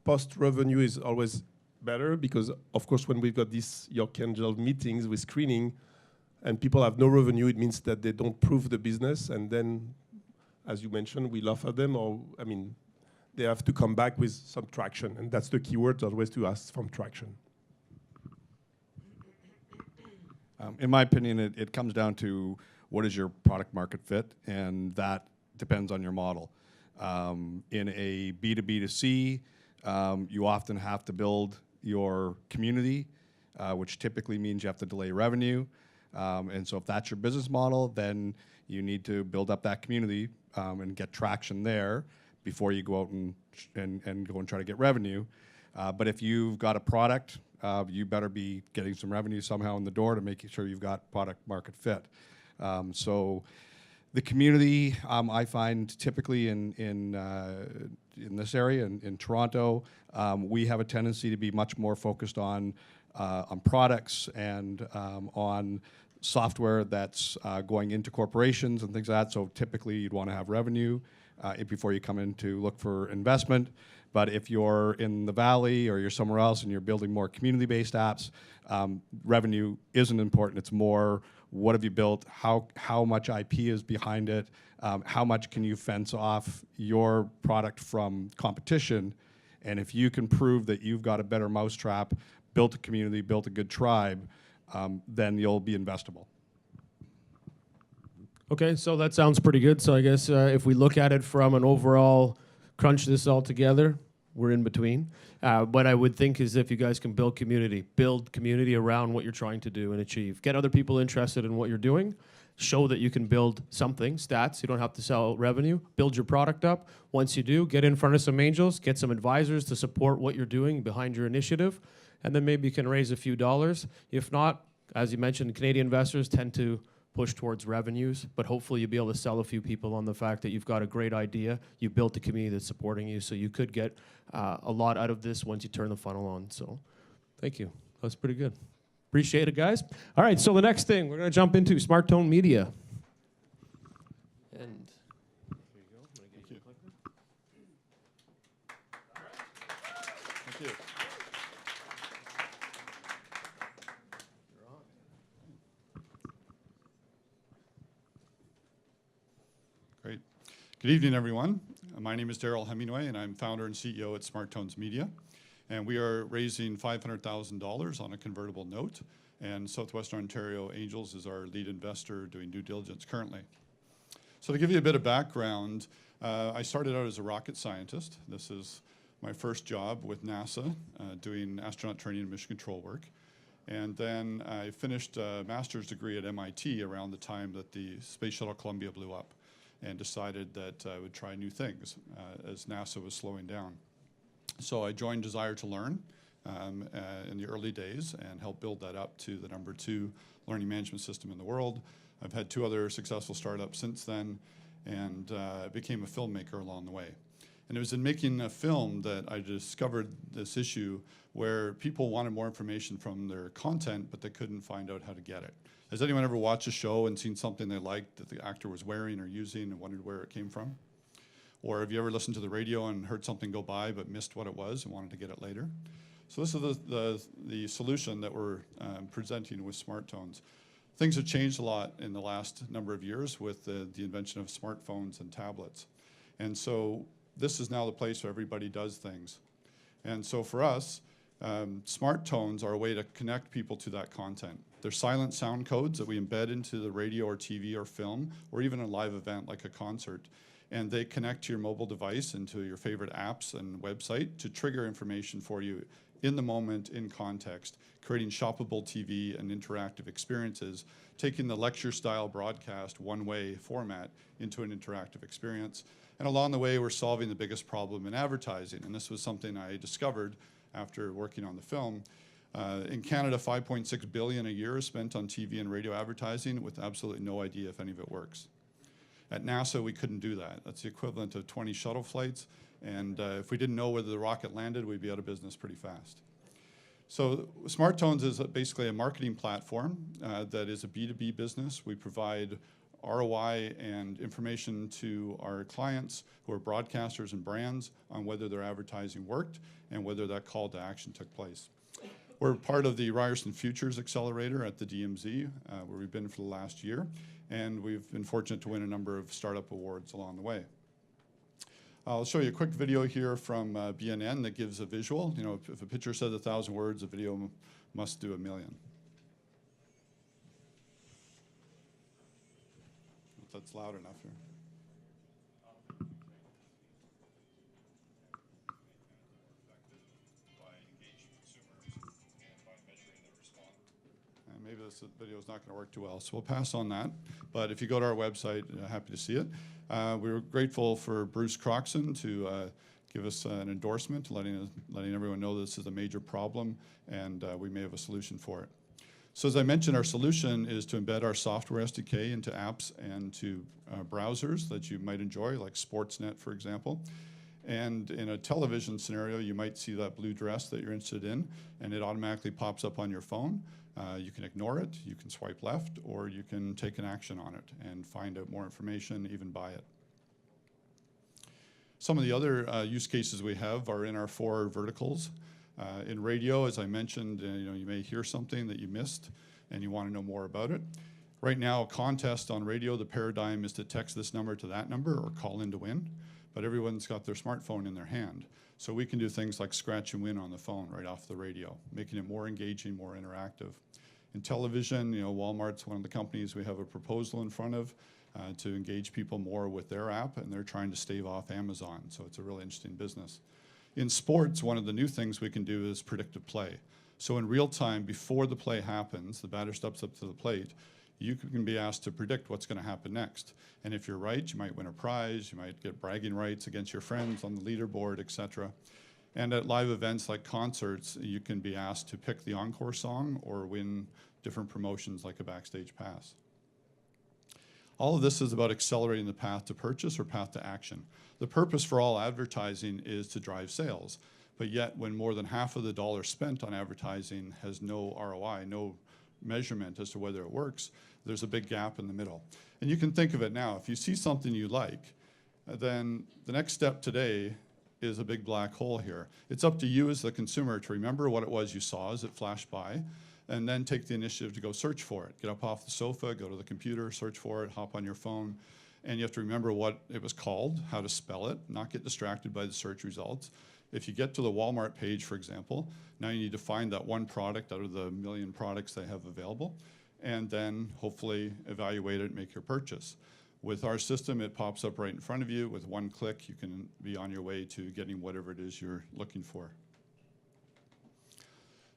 post-revenue is always better, because, of course, when we've got these York Angel meetings with screening and people have no revenue, it means that they don't prove the business, and then, as you mentioned, we laugh at them, or, I mean, they have to come back with some traction, and that's the key word, always to ask for traction. In my opinion, it comes down to what is your product market fit, and that depends on your model. In a B2B2C, you often have to build your community, which typically means you have to delay revenue. And so if that's your business model, then you need to build up that community and get traction there before you go out and go and try to get revenue. But if you've got a product, you better be getting some revenue somehow in the door to make sure you've got product market fit. So the community, I find typically in this area, in Toronto, we have a tendency to be much more focused on products and on software that's going into corporations and things like that. So typically you'd want to have revenue before you come in to look for investment. But if you're in the Valley or you're somewhere else and you're building more community-based apps, revenue isn't important. It's more, what have you built? How much IP is behind it? How much can you fence off your product from competition? And if you can prove that you've got a better mousetrap, built a community, built a good tribe, then you'll be investable. Okay, so that sounds pretty good. So I guess if we look at it from an overall, crunch this all together, we're in between. What I would think is if you guys can build community around what you're trying to do and achieve. Get other people interested in what you're doing. show that you can build something, stats. You don't have to sell revenue. Build your product up. Once you do, get in front of some angels, get some advisors to support what you're doing behind your initiative, and then maybe you can raise a few dollars. If not, as you mentioned, Canadian investors tend to push towards revenues, but hopefully you'll be able to sell a few people on the fact that you've got a great idea, you built a community that's supporting you, so you could get a lot out of this once you turn the funnel on. So thank you. That was pretty good. Appreciate it, guys. All right, so the next thing we're going to jump into Smart Tone Media. And here you go. I'm gonna get you a clicker. Thank you. Great. Good evening, everyone. My name is Daryl Hemingway, and I'm founder and CEO at Smart Tones Media. And we are raising $500,000 on a convertible note. And Southwestern Ontario Angels is our lead investor doing due diligence currently. So to give you a bit of background, I started out as a rocket scientist. This is my first job with NASA, doing astronaut training and mission control work. And then I finished a master's degree at MIT around the time that the Space Shuttle Columbia blew up, and decided that I would try new things as NASA was slowing down. So I joined Desire to Learn in the early days and helped build that up to the #2 learning management system in the world. I've had 2 other successful startups since then, and became a filmmaker along the way. And it was in making a film that I discovered this issue where people wanted more information from their content, but they couldn't find out how to get it. Has anyone ever watched a show and seen something they liked that the actor was wearing or using and wondered where it came from? Or have you ever listened to the radio and heard something go by but missed what it was and wanted to get it later? So this is the solution that we're presenting with Smart Tones. Things have changed a lot in the last number of years with the invention of smartphones and tablets. And so this is now the place where everybody does things. And so for us, Smart Tones are a way to connect people to that content. They're silent sound codes that we embed into the radio or TV or film, or even a live event like a concert. And they connect to your mobile device and to your favorite apps and website to trigger information for you in the moment, in context, creating shoppable TV and interactive experiences, taking the lecture-style broadcast one-way format into an interactive experience. And along the way, we're solving the biggest problem in advertising. And this was something I discovered after working on the film. In Canada, $5.6 billion a year is spent on TV and radio advertising with absolutely no idea if any of it works. At NASA, we couldn't do that. That's the equivalent of 20 shuttle flights. And if we didn't know whether the rocket landed, we'd be out of business pretty fast. So Smart Tones is basically a marketing platform that is a B2B business. We provide ROI and information to our clients who are broadcasters and brands on whether their advertising worked and whether that call to action took place. We're part of the Ryerson Futures Accelerator at the DMZ, where we've been for the last year, and we've been fortunate to win a number of startup awards along the way. I'll show you a quick video here from BNN that gives a visual. You know, if a picture says 1,000 words, a video must do 1,000,000. If that's loud enough here. Maybe this video is not going to work too well, so we'll pass on that. But if you go to our website, happy to see it. We were grateful for Bruce Croxon to give us an endorsement, letting everyone know this is a major problem, and we may have a solution for it. So as I mentioned, our solution is to embed our software SDK into apps and to browsers that you might enjoy, like Sportsnet, for example. And in a television scenario, you might see that blue dress that you're interested in, and it automatically pops up on your phone. You can ignore it, you can swipe left, or you can take an action on it and find out more information, even buy it. Some of the other use cases we have are in our 4 verticals. In radio, as I mentioned, you may hear something that you missed and you want to know more about it. Right now, a contest on radio, the paradigm is to text this number to that number or call in to win, but everyone's got their smartphone in their hand. So we can do things like scratch and win on the phone right off the radio, making it more engaging, more interactive. In television, Walmart's one of the companies we have a proposal in front of to engage people more with their app, and they're trying to stave off Amazon, so it's a really interesting business. In sports, one of the new things we can do is predictive play. So in real time, before the play happens, the batter steps up to the plate, you can be asked to predict what's going to happen next. And if you're right, you might win a prize, you might get bragging rights against your friends on the leaderboard, etc. And at live events like concerts, you can be asked to pick the encore song or win different promotions like a backstage pass. All of this is about accelerating the path to purchase or path to action. The purpose for all advertising is to drive sales, but yet when more than half of the dollars spent on advertising has no ROI, no measurement as to whether it works, there's a big gap in the middle. And you can think of it now. If you see something you like, then the next step today is a big black hole here. It's up to you as the consumer to remember what it was you saw as it flashed by, and then take the initiative to go search for it. Get up off the sofa, go to the computer, search for it, hop on your phone, and you have to remember what it was called, how to spell it, not get distracted by the search results. If you get to the Walmart page, for example, now you need to find that one product out of the million products they have available, and then hopefully evaluate it and make your purchase. With our system, it pops up right in front of you. With one click, you can be on your way to getting whatever it is you're looking for.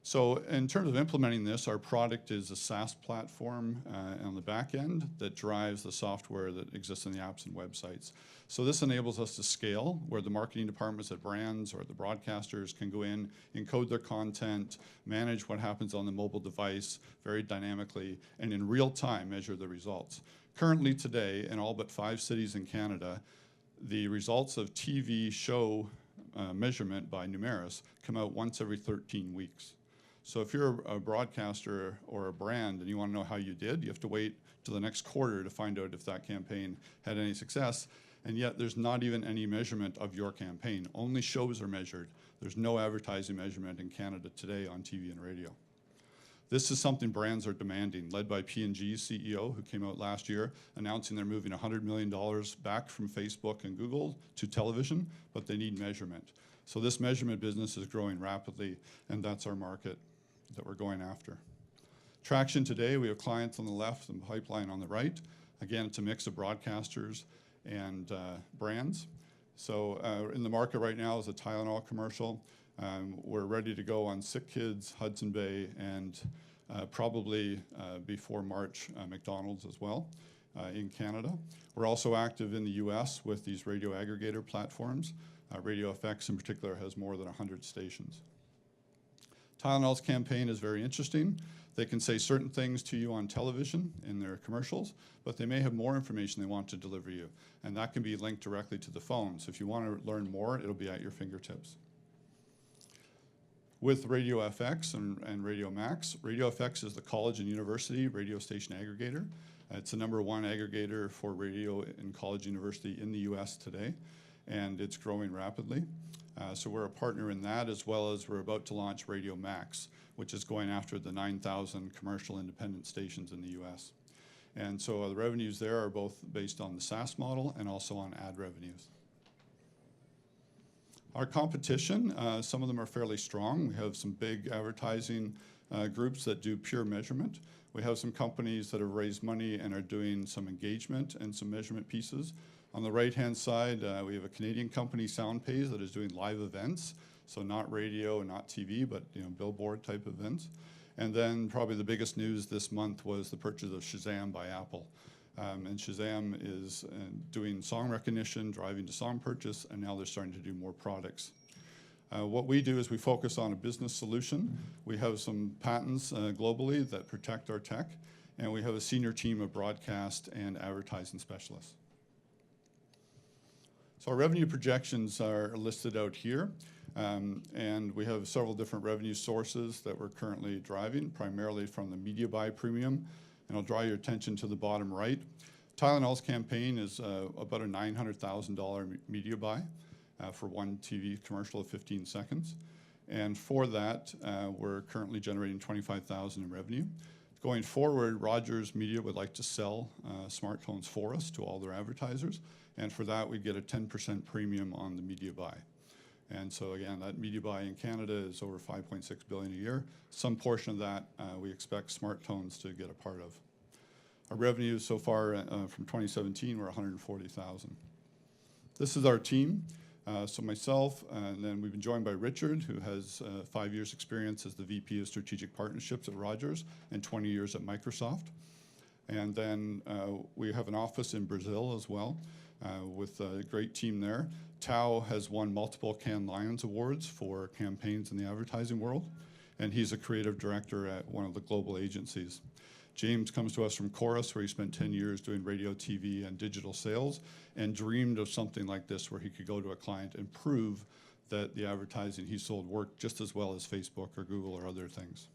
So in terms of implementing this, our product is a SaaS platform on the back end that drives the software that exists in the apps and websites. So this enables us to scale where the marketing departments at brands or the broadcasters can go in, encode their content, manage what happens on the mobile device very dynamically, and in real time measure the results. Currently today, in all but 5 cities in Canada, the results of TV show measurement by Numeris come out once every 13 weeks. So if you're a broadcaster or a brand and you want to know how you did, you have to wait till the next quarter to find out if that campaign had any success. And yet there's not even any measurement of your campaign. Only shows are measured. There's no advertising measurement in Canada today on TV and radio. This is something brands are demanding, led by P&G's CEO, who came out last year announcing they're moving $100 million back from Facebook and Google to television, but they need measurement. So this measurement business is growing rapidly, and that's our market that we're going after. Traction today, we have clients on the left and pipeline on the right. Again, it's a mix of broadcasters and brands. So in the market right now is a Tylenol commercial. We're ready to go on Sick Kids, Hudson Bay, and probably before March, McDonald's as well in Canada. We're also active in the US with these radio aggregator platforms. Radio FX in particular has more than 100 stations. Tylenol's campaign is very interesting. They can say certain things to you on television in their commercials, but they may have more information they want to deliver you, and that can be linked directly to the phone. So if you want to learn more, it'll be at your fingertips. With Radio FX and Radio Max, Radio FX is the college and university radio station aggregator. It's the #1 aggregator for radio in college and university in the US today, and it's growing rapidly. So we're a partner in that, as well as we're about to launch Radio Max, which is going after the 9,000 commercial independent stations in the US. And so the revenues there are both based on the SaaS model and also on ad revenues. Our competition, some of them are fairly strong. We have some big advertising groups that do pure measurement. We have some companies that have raised money and are doing some engagement and some measurement pieces. On the right-hand side, we have a Canadian company, SoundPays, that is doing live events, so not radio and not TV, but billboard type events. And then probably the biggest news this month was the purchase of Shazam by Apple. And Shazam is doing song recognition, driving to song purchase, and now they're starting to do more products. What we do is we focus on a business solution. We have some patents globally that protect our tech, and we have a senior team of broadcast and advertising specialists. So our revenue projections are listed out here, and we have several different revenue sources that we're currently driving, primarily from the media buy premium. And I'll draw your attention to the bottom right. Tylenol's campaign is about a $900,000 media buy for one TV commercial of 15 seconds. And for that, we're currently generating $25,000 in revenue. Going forward, Rogers Media would like to sell smartphones for us to all their advertisers. And for that, we get a 10% premium on the media buy. And so again, that media buy in Canada is over $5.6 billion a year. Some portion of that we expect smartphones to get a part of. Our revenues so far from 2017 were $140,000. This is our team. So myself, and then we've been joined by Richard, who has 5 years experience as the VP of Strategic Partnerships at Rogers and 20 years at Microsoft. And then we have an office in Brazil as well with a great team there. Tao has won multiple Cannes Lions Awards for campaigns in the advertising world, and he's a creative director at one of the global agencies. James comes to us from Chorus, where he spent 10 years doing radio, TV, and digital sales, and dreamed of something like this where he could go to a client and prove that the advertising he sold worked just as well as Facebook or Google or other things.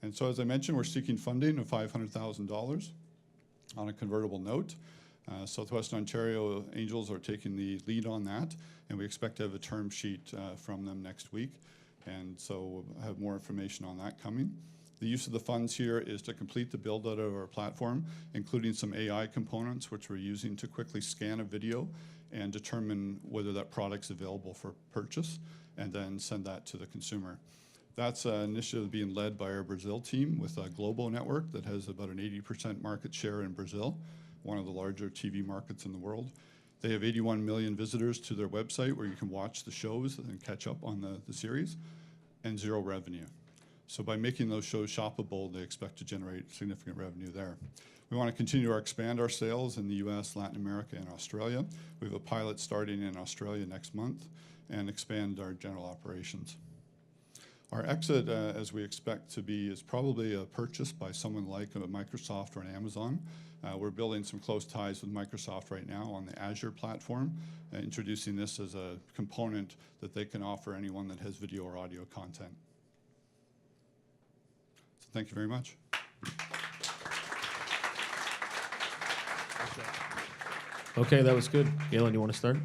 And so, as I mentioned, we're seeking funding of $500,000 on a convertible note. Southwestern Ontario Angels are taking the lead on that, and we expect to have a term sheet from them next week. And so we'll have more information on that coming. The use of the funds here is to complete the build out of our platform, including some AI components, which we're using to quickly scan a video and determine whether that product's available for purchase, and then send that to the consumer. That's an initiative being led by our Brazil team with a global network that has about an 80% market share in Brazil, one of the larger TV markets in the world. They have 81 million visitors to their website where you can watch the shows and catch up on the series, and zero revenue. So by making those shows shoppable, they expect to generate significant revenue there. We want to continue to expand our sales in the US, Latin America, and Australia. We have a pilot starting in Australia next month, and expand our general operations. Our exit, as we expect to be, is probably a purchase by someone like a Microsoft or an Amazon. We're building some close ties with Microsoft right now on the Azure platform, introducing this as a component that they can offer anyone that has video or audio content. So thank you very much. Okay, that was good. Galen, you want to start?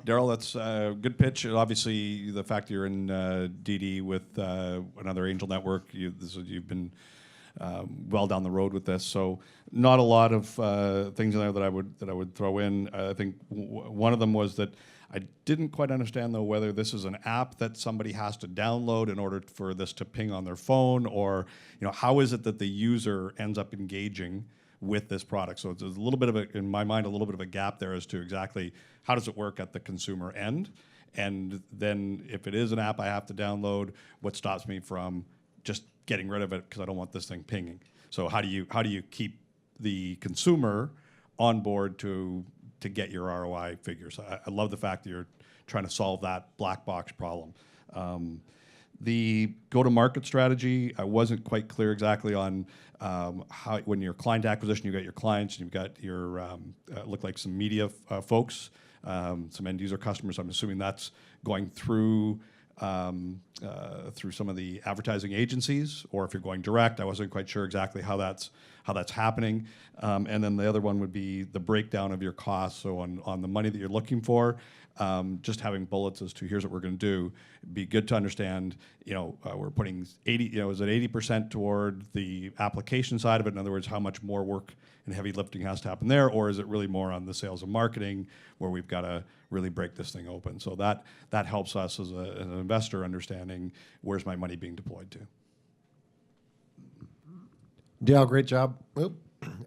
Daryl, that's a good pitch. Obviously, the fact that you're in DD with another angel network, you've been well down the road with this. So, not a lot of things in there that I would throw in. I think one of them was that I didn't quite understand though whether this is an app that somebody has to download in order for this to ping on their phone, or how is it that the user ends up engaging with this product. So there's a little bit of in my mind, a little bit of a gap there as to exactly how does it work at the consumer end. And then if it is an app I have to download, what stops me from just getting rid of it because I don't want this thing pinging? So how do you keep the consumer on board to get your ROI figures? I love the fact that you're trying to solve that black box problem. The go-to-market strategy, I wasn't quite clear exactly on how, when your client acquisition, you've got your clients, you've got your, look like some media folks, some end-user customers. I'm assuming that's going through through some of the advertising agencies, or if you're going direct. I wasn't quite sure exactly how that's happening. And then the other one would be the breakdown of your costs. So on the money that you're looking for, just having bullets as to here's what we're going to do. It'd be good to understand, we're putting 80, is it 80% toward the application side of it? In other words, how much more work and heavy lifting has to happen there? Or is it really more on the sales and marketing where we've got to really break this thing open? So that helps us as an investor understanding where's my money being deployed to. Dale, great job.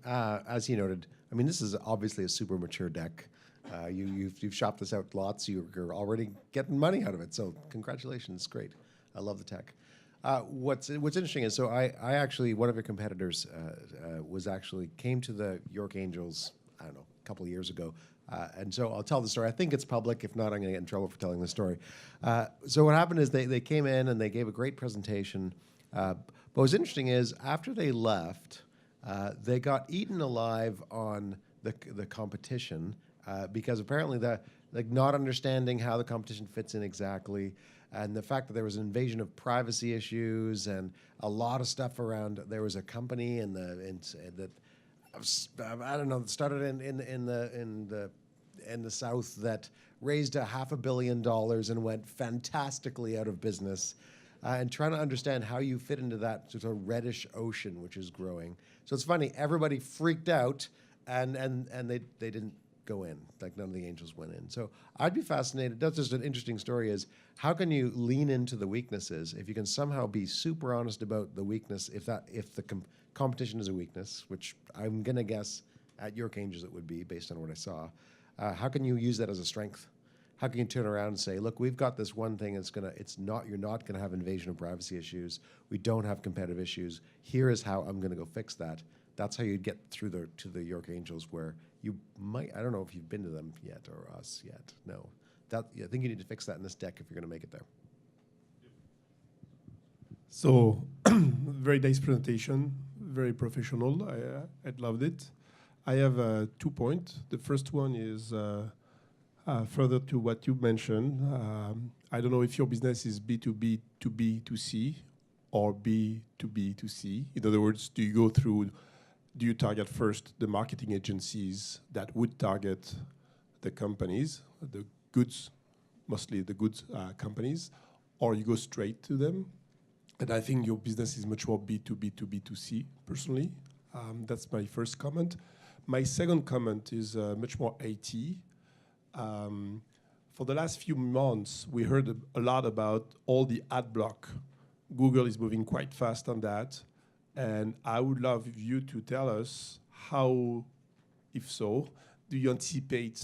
As he noted, I mean, this is obviously a super mature deck. You've shopped this out lots. You're already getting money out of it. So congratulations, great. I love the tech. What's interesting is, so I actually, one of your competitors came to the York Angels, I don't know, a couple of years ago. And so I'll tell the story. I think it's public. If not, I'm going to get in trouble for telling the story. So what happened is they came in and they gave a great presentation. But what's interesting is after they left, they got eaten alive on the competition because apparently not understanding how the competition fits in exactly, and the fact that there was an invasion of privacy issues and a lot of stuff around. There was a company that I don't know, started in the South that raised $500 million and went fantastically out of business. And trying to understand how you fit into that sort of reddish ocean which is growing. So it's funny, everybody freaked out and they didn't go in, like none of the angels went in. So I'd be fascinated. That's just an interesting story, is how can you lean into the weaknesses if you can somehow be super honest about the weakness, if the competition is a weakness, which I'm gonna guess at York Angels it would be based on what I saw. How can you use that as a strength? how can you turn around and say, look, we've got this one thing that's you're not gonna have invasion of privacy issues. We don't have competitive issues. Here is how I'm gonna go fix that. That's how you'd get through to the York Angels, where you might, I don't know if you've been to them yet or us yet. No. I think you need to fix that in this deck if you're gonna make it there. So, very nice presentation, very professional. I loved it. I have 2 points. The first one is further to what you mentioned. I don't know if your business is B2B to B2C or B2B to C. In other words, do you target first the marketing agencies that would target the companies, the goods, mostly the goods companies, or you go straight to them? And I think your business is much more B2B to B2C, personally. That's my first comment. My second comment is much more AT. For the last few months, we heard a lot about all the ad block. Google is moving quite fast on that. And I would love you to tell us how, if so, do you anticipate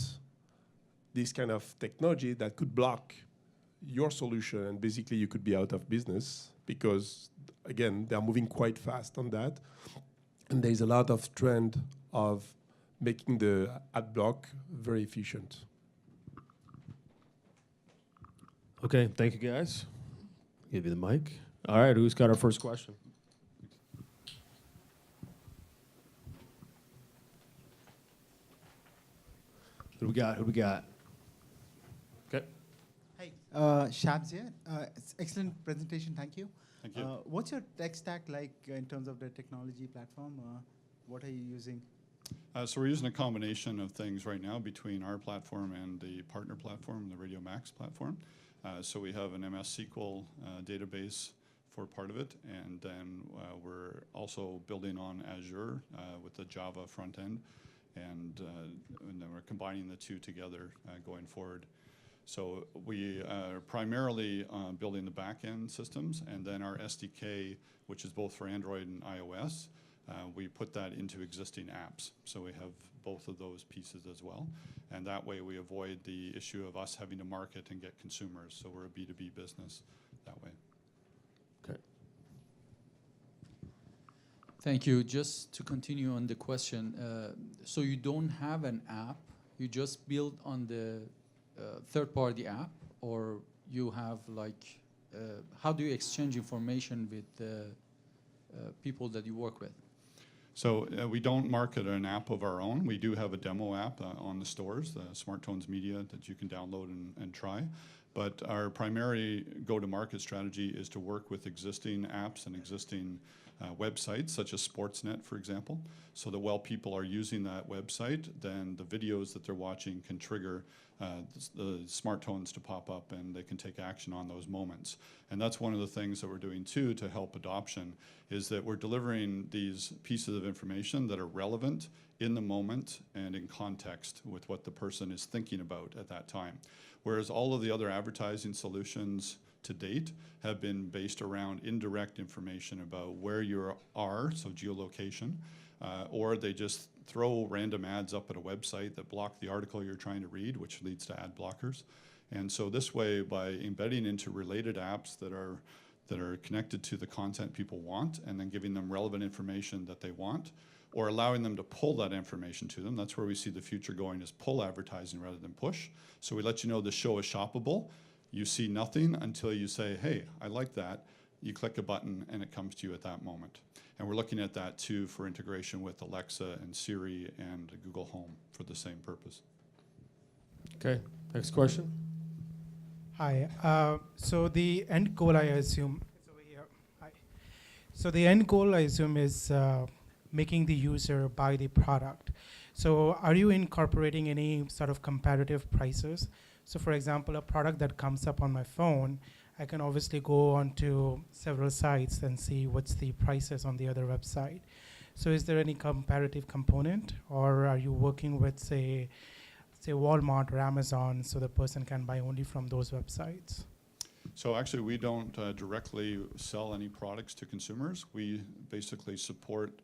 this kind of technology that could block your solution and basically you could be out of business? Because, again, they're moving quite fast on that. And there's a lot of trend of making the ad block very efficient. Okay, thank you guys. Give you the mic. All right, who's got our first question? Who we got? Okay. Hey, Shabs here. It's excellent presentation, thank you. Thank you. What's your tech stack like in terms of the technology platform? What are you using? So we're using a combination of things right now between our platform and the partner platform, the Radio Max platform. So we have an MS SQL database for part of it, and then we're also building on Azure with the Java front end, and then we're combining the two together going forward. So we are primarily building the back-end systems, and then our SDK, which is both for Android and iOS, we put that into existing apps. So we have both of those pieces as well. And that way we avoid the issue of us having to market and get consumers. So we're a B2B business that way. Okay. Thank you. Just to continue on the question, so you don't have an app, you just build on the third-party app, or you have like, how do you exchange information with people that you work with? So we don't market an app of our own. We do have a demo app on the stores, the Smart Tones Media, that you can download and try. But our primary go-to-market strategy is to work with existing apps and existing websites, such as Sportsnet, for example, so that while people are using that website, then the videos that they're watching can trigger the smart tones to pop up, and they can take action on those moments. And that's one of the things that we're doing too to help adoption, is that we're delivering these pieces of information that are relevant in the moment and in context with what the person is thinking about at that time. Whereas all of the other advertising solutions to date have been based around indirect information about where you are, so geolocation, or they just throw random ads up at a website that block the article you're trying to read, which leads to ad blockers. And so this way, by embedding into related apps that are connected to the content people want, and then giving them relevant information that they want, or allowing them to pull that information to them, that's where we see the future going, is pull advertising rather than push. So we let you know the show is shoppable. You see nothing until you say, hey, I like that. You click a button and it comes to you at that moment. And we're looking at that too for integration with Alexa and Siri and Google Home for the same purpose. Okay, next question. Hi. So the end goal, I assume, is over here. Hi. So the end goal, I assume, is making the user buy the product. So are you incorporating any sort of comparative prices? So for example, a product that comes up on my phone, I can obviously go onto several sites and see what's the prices on the other website. So is there any comparative component, or are you working with, say Walmart or Amazon, so the person can buy only from those websites? So actually, we don't directly sell any products to consumers. We basically support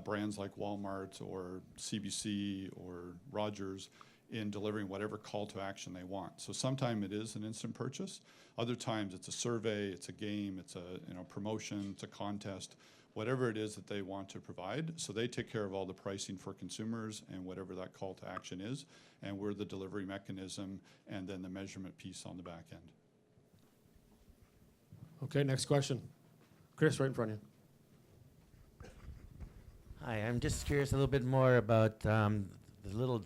brands like Walmart or CBC or Rogers in delivering whatever call to action they want. So sometimes it is an instant purchase. Other times it's a survey, it's a game, it's a promotion, it's a contest, whatever it is that they want to provide. So they take care of all the pricing for consumers and whatever that call to action is. And we're the delivery mechanism and then the measurement piece on the back end. Okay, next question. Chris, right in front of you. Hi, I'm just curious a little bit more about the little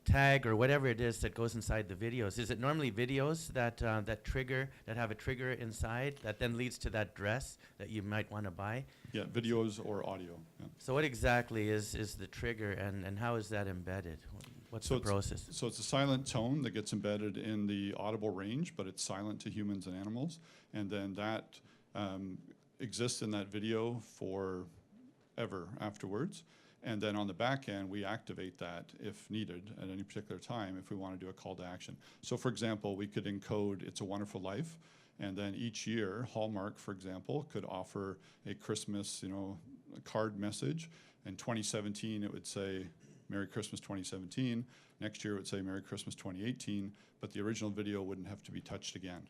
tag or whatever it is that goes inside the videos. Is it normally videos that that have a trigger inside that then leads to that dress that you might want to buy? Yeah, videos or audio. Yeah. So what exactly is the trigger, and how is that embedded? What's the process? So it's a silent tone that gets embedded in the audible range, but it's silent to humans and animals. And then that exists in that video forever afterwards. And then on the back end, we activate that if needed at any particular time if we want to do a call to action. So for example, we could encode It's a Wonderful Life, and then each year, Hallmark, for example, could offer a Christmas, a card message. In 2017, it would say, Merry Christmas 2017. Next year it would say Merry Christmas 2018, but the original video wouldn't have to be touched again.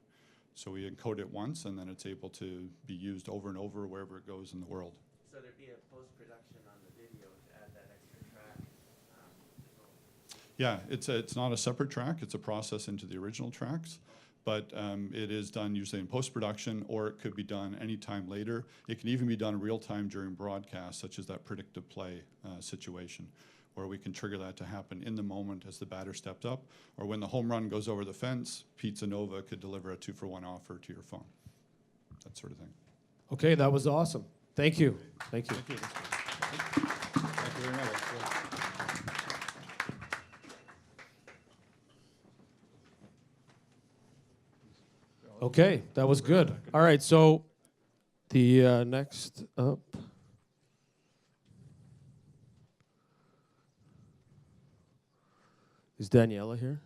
So we encode it once, and then it's able to be used over and over wherever it goes in the world. So there'd be a post-production on the video to add that extra track. Yeah, it's not a separate track. It's a process into the original tracks, but it is done usually in post-production, or it could be done anytime later. It can even be done real time during broadcast, such as that predictive play situation, where we can trigger that to happen in the moment as the batter stepped up, or when the home run goes over the fence, Pizza Nova could deliver a 2-for-1 offer to your phone, that sort of thing. Okay, that was awesome. Thank you. Thank you. Thank you. Thank you very much. Okay, that was good. All right, so the next up. Is Daniela here?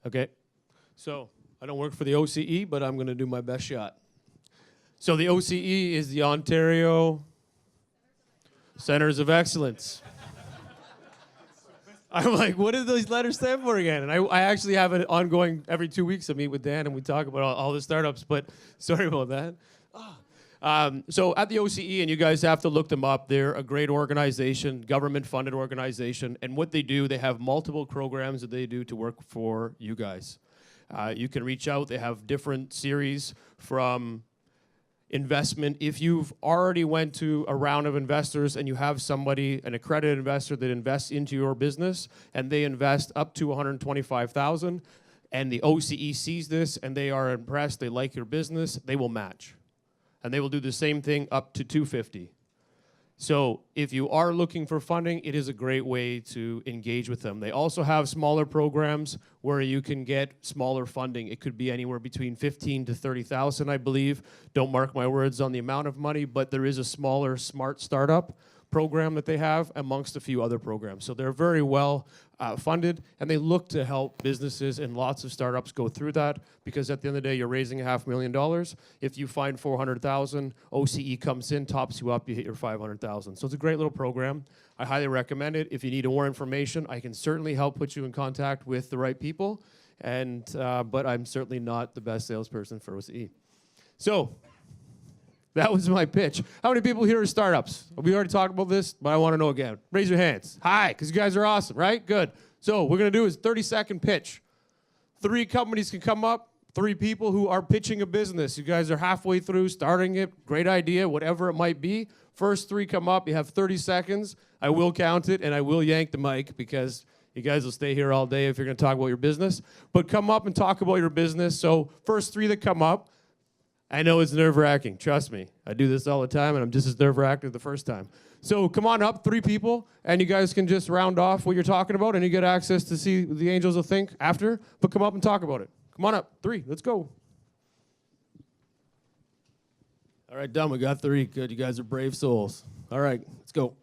Okay, so I don't work for the OCE, but I'm going to do my best shot. So the OCE is the Ontario Centers of Excellence. I'm like, what do those letters stand for again? And I actually have an ongoing, every 2 weeks I meet with Dan and we talk about all the startups, but sorry about that. So at the OCE, and you guys have to look them up, they're a great organization, government-funded organization, and what they do, they have multiple programs that they do to work for you guys. You can reach out. They have different series from investment. If you've already went to a round of investors and you have somebody, an accredited investor that invests into your business, and they invest up to $125,000, and the OCE sees this and they are impressed, they like your business, they will match. And they will do the same thing up to $250,000. So if you are looking for funding, it is a great way to engage with them. They also have smaller programs where you can get smaller funding. It could be anywhere between $15,000 to $30,000, I believe. Don't mark my words on the amount of money, but there is a smaller smart startup program that they have amongst a few other programs. So they're very well funded, and they look to help businesses and lots of startups go through that, because at the end of the day, you're raising $500,000. If you find $400,000, OCE comes in, tops you up, you hit your $500,000. So it's a great little program. I highly recommend it. If you need more information, I can certainly help put you in contact with the right people, and but I'm certainly not the best salesperson for OCE. So that was my pitch. How many people here are startups? We already talked about this, but I want to know again. Raise your hands. Hi, because you guys are awesome, right? Good. So what we're going to do is 30-second pitch. 3 companies can come up, 3 people who are pitching a business. You guys are halfway through starting it. Great idea, whatever it might be. First 3 come up. You have 30 seconds. I will count it, and I will yank the mic because you guys will stay here all day if you're going to talk about your business. But come up and talk about your business. So first 3 that come up. I know it's nerve-wracking. Trust me. I do this all the time, and I'm just as nerve-wracking the first time. So come on up, 3 people, and you guys can just round off what you're talking about, and you get access to see what the angels will think after. But come up and talk about it. Come on up. 3. Let's go. All right, done. We got 3. Good. You guys are brave souls. All right, let's go.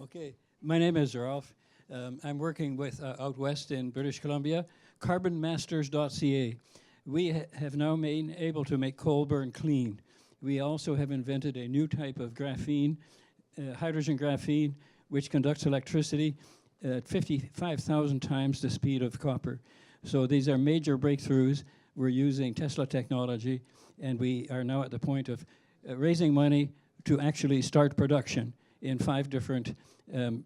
Okay. My name is Ralph. I'm working with out west in British Columbia, carbonmasters.ca. We have now been able to make coal burn clean. We also have invented a new type of graphene, hydrogen graphene, which conducts electricity at 55,000 times the speed of copper. So these are major breakthroughs. We're using Tesla technology, and we are now at the point of raising money to actually start production in 5 different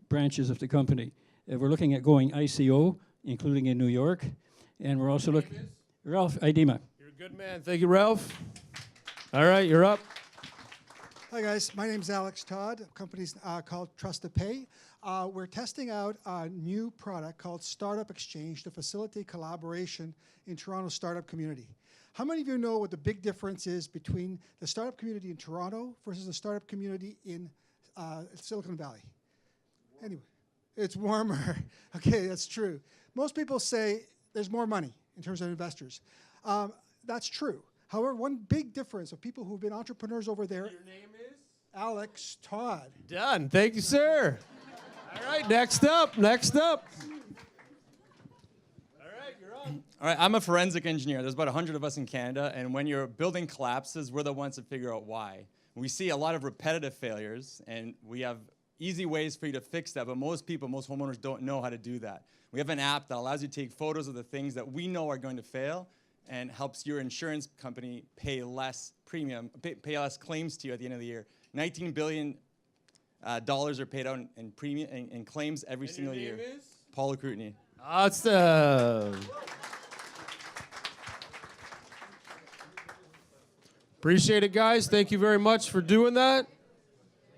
branches of the company. We're looking at going ICO, including in New York, and we're also looking... Ralph Idema. You're a good man. Thank you, Ralph. All right, you're up. Hi guys, my name's Alex Todd. The company's called Trust to Pay. We're testing out a new product called Startup Exchange to facilitate collaboration in Toronto's startup community. How many of you know what the big difference is between the startup community in Toronto versus the startup community in Silicon Valley? Anyway, it's warmer. Okay, that's true. Most people say there's more money in terms of investors. That's true. However, one big difference of people who've been entrepreneurs over there. Your name is? Alex Todd. Done. Thank you, sir. All right, next up. All right, I'm a forensic engineer. There's about 100 of us in Canada, and when your building collapses, we're the ones that figure out why. We see a lot of repetitive failures, and we have easy ways for you to fix that, but most homeowners don't know how to do that. We have an app that allows you to take photos of the things that we know are going to fail and helps your insurance company pay less premium, pay less claims to you at the end of the year. $19 billion are paid out in premium in claims every single year. Is? Paul Okrutny. Awesome. Appreciate it, guys. Thank you very much for doing that.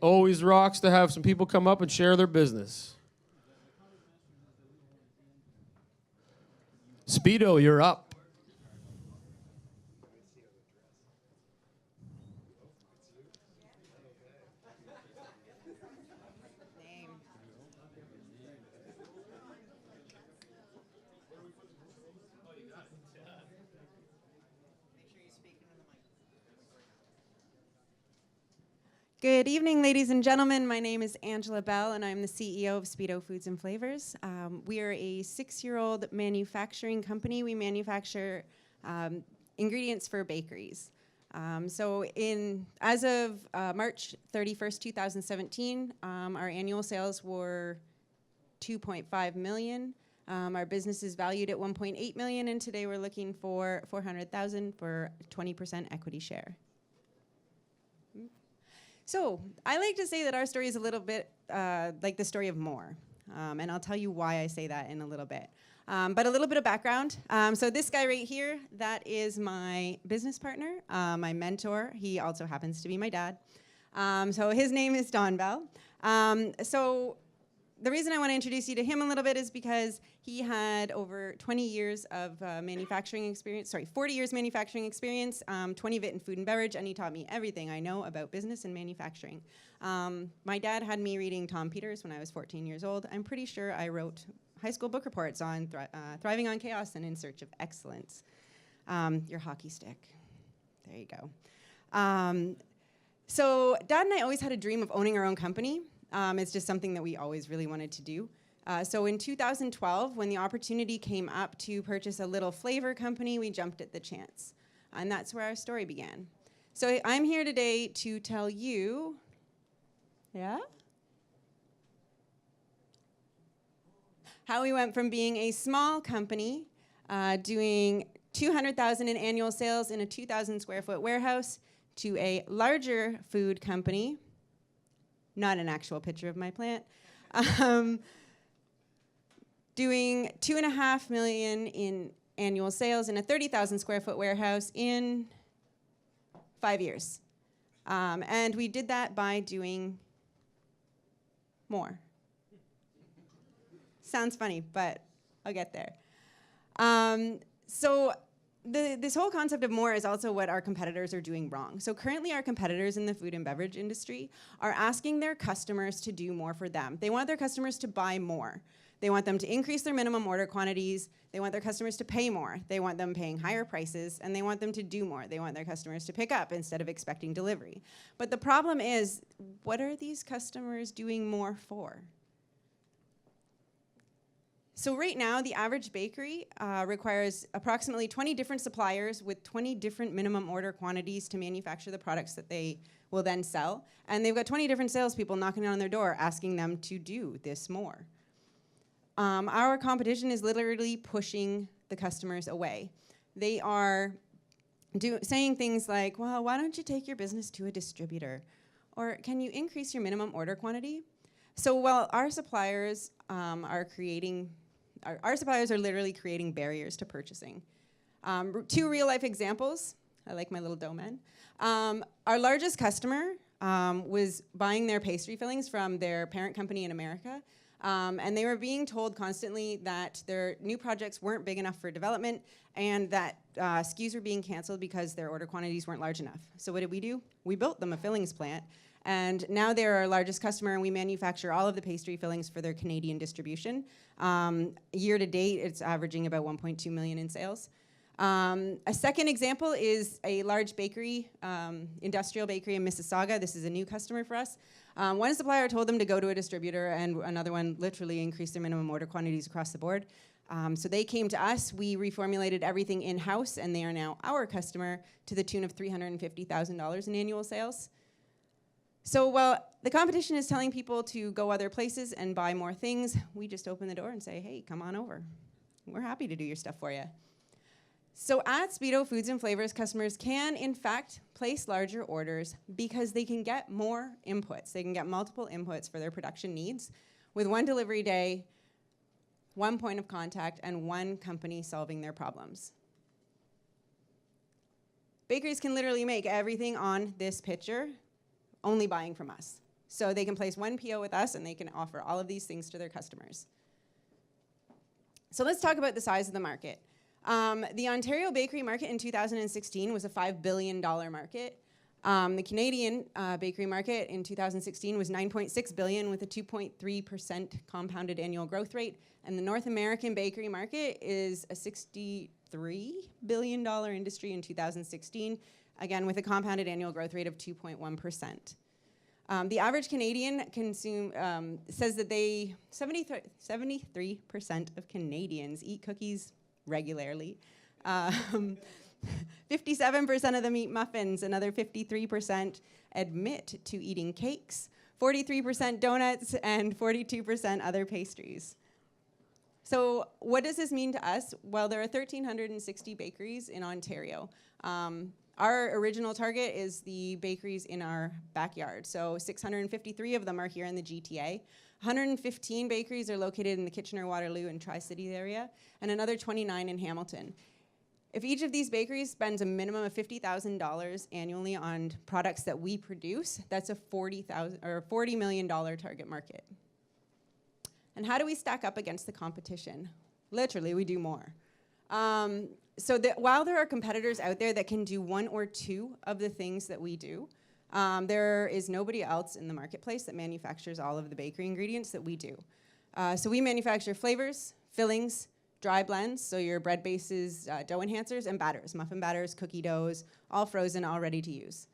Always rocks to have some people come up and share their business. Speedo, you're up. Good evening, ladies and gentlemen. My name is Angela Bell, and I'm the CEO of Speedo Foods and Flavors. We are a 6-year-old manufacturing company. We manufacture ingredients for bakeries. As of March 31st, 2017, our annual sales were $2.5 million. Our business is valued at $1.8 million, and today we're looking for $400,000 for 20% equity share. So I like to say that our story is a little bit like the story of more, and I'll tell you why I say that in a little bit. But a little bit of background. So this guy right here, that is my business partner, my mentor. He also happens to be my dad. So his name is Don Bell. So the reason I want to introduce you to him a little bit is because he had over 20 years of manufacturing experience, 40 years manufacturing experience, 20 of it in food and beverage, and he taught me everything I know about business and manufacturing. My dad had me reading Tom Peters when I was 14 years old. I'm pretty sure I wrote high school book reports on thriving on chaos and in search of excellence. Your hockey stick. There you go. So Dad and I always had a dream of owning our own company. It's just something that we always really wanted to do. So in 2012, when the opportunity came up to purchase a little flavor company, we jumped at the chance. And that's where our story began. So I'm here today to tell you, how we went from being a small company doing $200,000 in annual sales in a 2,000 square foot warehouse to a larger food company. Not an actual picture of my plant. Doing $2.5 million in annual sales in a 30,000 square foot warehouse in 5 years. And we did that by doing more. Sounds funny, but I'll get there. This whole concept of more is also what our competitors are doing wrong. So currently our competitors in the food and beverage industry are asking their customers to do more for them. They want their customers to buy more. They want them to increase their minimum order quantities. They want their customers to pay more. They want them paying higher prices, and they want them to do more. They want their customers to pick up instead of expecting delivery. But the problem is, what are these customers doing more for? So right now, the average bakery requires approximately 20 different suppliers with 20 different minimum order quantities to manufacture the products that they will then sell. And they've got 20 different salespeople knocking on their door asking them to do this more. our competition is literally pushing the customers away. They are saying things like, well, why don't you take your business to a distributor? Or can you increase your minimum order quantity? So while our suppliers are creating, our suppliers are literally creating barriers to purchasing. Two real life examples. I like my little dough man. Our largest customer was buying their pastry fillings from their parent company in America. And they were being told constantly that their new projects weren't big enough for development and that SKUs were being canceled because their order quantities weren't large enough. So what did we do? We built them a fillings plant. And now they're our largest customer, and we manufacture all of the pastry fillings for their Canadian distribution. Year to date, it's averaging about 1.2 million in sales. A second example is a large bakery, industrial bakery in Mississauga. This is a new customer for us. One supplier told them to go to a distributor, and another one literally increased their minimum order quantities across the board. So they came to us, we reformulated everything in-house, and they are now our customer to the tune of $350,000 in annual sales. So while the competition is telling people to go other places and buy more things, we just open the door and say, hey, come on over. We're happy to do your stuff for you. So at Speedo Foods and Flavors, customers can, in fact, place larger orders because they can get more inputs. They can get multiple inputs for their production needs with one delivery day, one point of contact, and one company solving their problems. Bakeries can literally make everything on this picture only buying from us. So they can place one PO with us and they can offer all of these things to their customers. So let's talk about the size of the market. The Ontario bakery market in 2016 was a $5 billion market. The Canadian bakery market in 2016 was $9.6 billion with a 2.3% compounded annual growth rate. And the North American bakery market is a $63 billion industry in 2016, again with a compounded annual growth rate of 2.1%. The average Canadian says that 73% of Canadians eat cookies regularly. 57% of them eat muffins. Another 53% admit to eating cakes. 43% donuts, and 42% other pastries. So what does this mean to us? Well, there are 1,360 bakeries in Ontario. Our original target is the bakeries in our backyard. So 653 of them are here in the GTA. 115 bakeries are located in the Kitchener-Waterloo and Tri-City area, and another 29 in Hamilton. If each of these bakeries spends a minimum of $50,000 annually on products that we produce, that's a $40 million target market. And how do we stack up against the competition? Literally, we do more. So while there are competitors out there that can do one or two of the things that we do, there is nobody else in the marketplace that manufactures all of the bakery ingredients that we do. So we manufacture flavors, fillings, dry blends, so your bread bases, dough enhancers, and batters, muffin batters, cookie doughs, all frozen, all ready to use.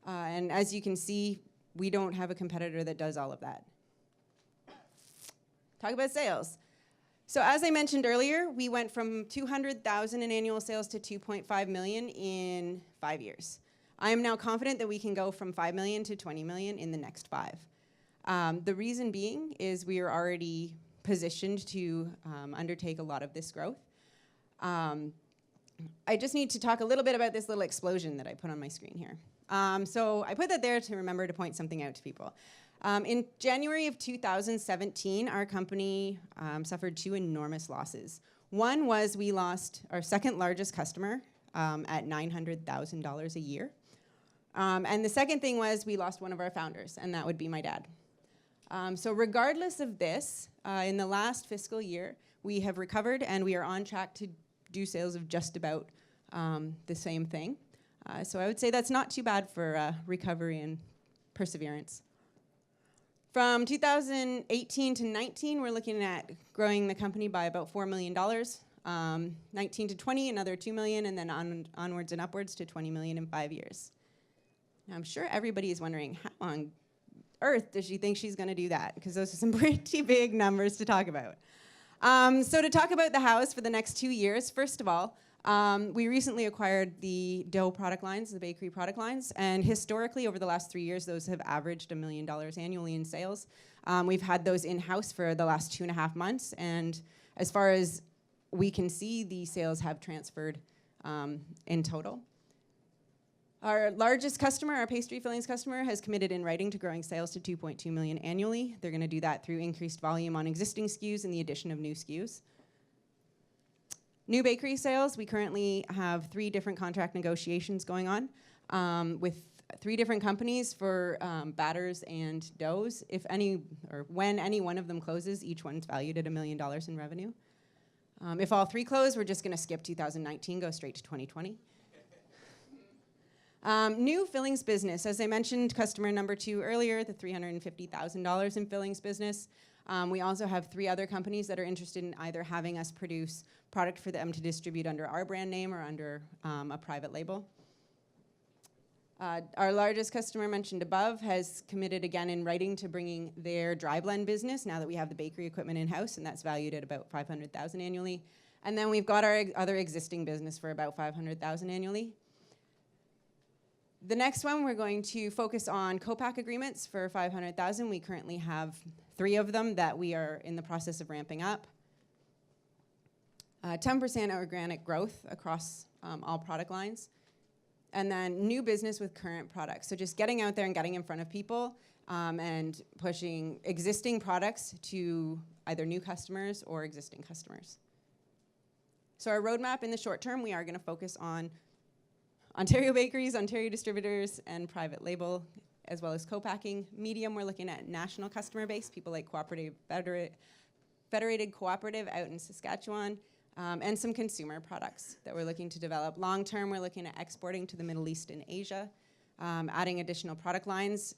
And as you can see, we don't have a competitor that does all of that. Talk about sales. So as I mentioned earlier, we went from 200,000 in annual sales to 2.5 million in 5 years. I am now confident that we can go from 5 million to 20 million in the next 5. The reason being is we are already positioned to undertake a lot of this growth. I just need to talk a little bit about this little explosion that I put on my screen here. So I put that there to remember to point something out to people. In January of 2017, our company suffered 2 enormous losses. One was we lost our second largest customer at $900,000 a year. And the second thing was we lost one of our founders, and that would be my dad. So regardless of this, in the last fiscal year, we have recovered and we are on track to do sales of just about the same thing. So I would say that's not too bad for recovery and perseverance. From 2018 to 19, we're looking at growing the company by about $4 million. 19 to 20, another $2 million, and then onwards and upwards to 20 million in 5 years. Now, I'm sure everybody is wondering, how on earth does she think she's going to do that? Because those are some pretty big numbers to talk about. So to talk about the hows for the next 2 years, first of all, we recently acquired the dough product lines, the bakery product lines, and historically over the last 3 years, those have averaged $1 million annually in sales. We've had those in-house for the last 2.5 months, and as far as we can see, the sales have transferred in total. Our largest customer, our pastry fillings customer, has committed in writing to growing sales to $2.2 million annually. They're going to do that through increased volume on existing SKUs and the addition of new SKUs. New bakery sales, we currently have 3 different contract negotiations going on with 3 different companies for batters and doughs. If any, or when any one of them closes, each one's valued at $1 million in revenue. If all 3 close, we're just going to skip 2019, go straight to 2020. New fillings business. As I mentioned, customer number 2 earlier, the $350,000 in fillings business. We also have 3 other companies that are interested in either having us produce product for them to distribute under our brand name or under a private label. Our largest customer mentioned above has committed again in writing to bringing their dry blend business now that we have the bakery equipment in-house, and that's valued at about $500,000 annually. And then we've got our other existing business for about $500,000 annually. The next one, we're going to focus on co-pack agreements for $500,000. We currently have 3 of them that we are in the process of ramping up. 10% organic growth across all product lines. And then new business with current products. So just getting out there and getting in front of people and pushing existing products to either new customers or existing customers. So our roadmap in the short term, we are going to focus on Ontario bakeries, Ontario distributors, and private label, as well as co-packing. Medium, we're looking at national customer base, people like Federated Cooperative out in Saskatchewan, and some consumer products that we're looking to develop. Long term, we're looking at exporting to the Middle East and Asia, adding additional product lines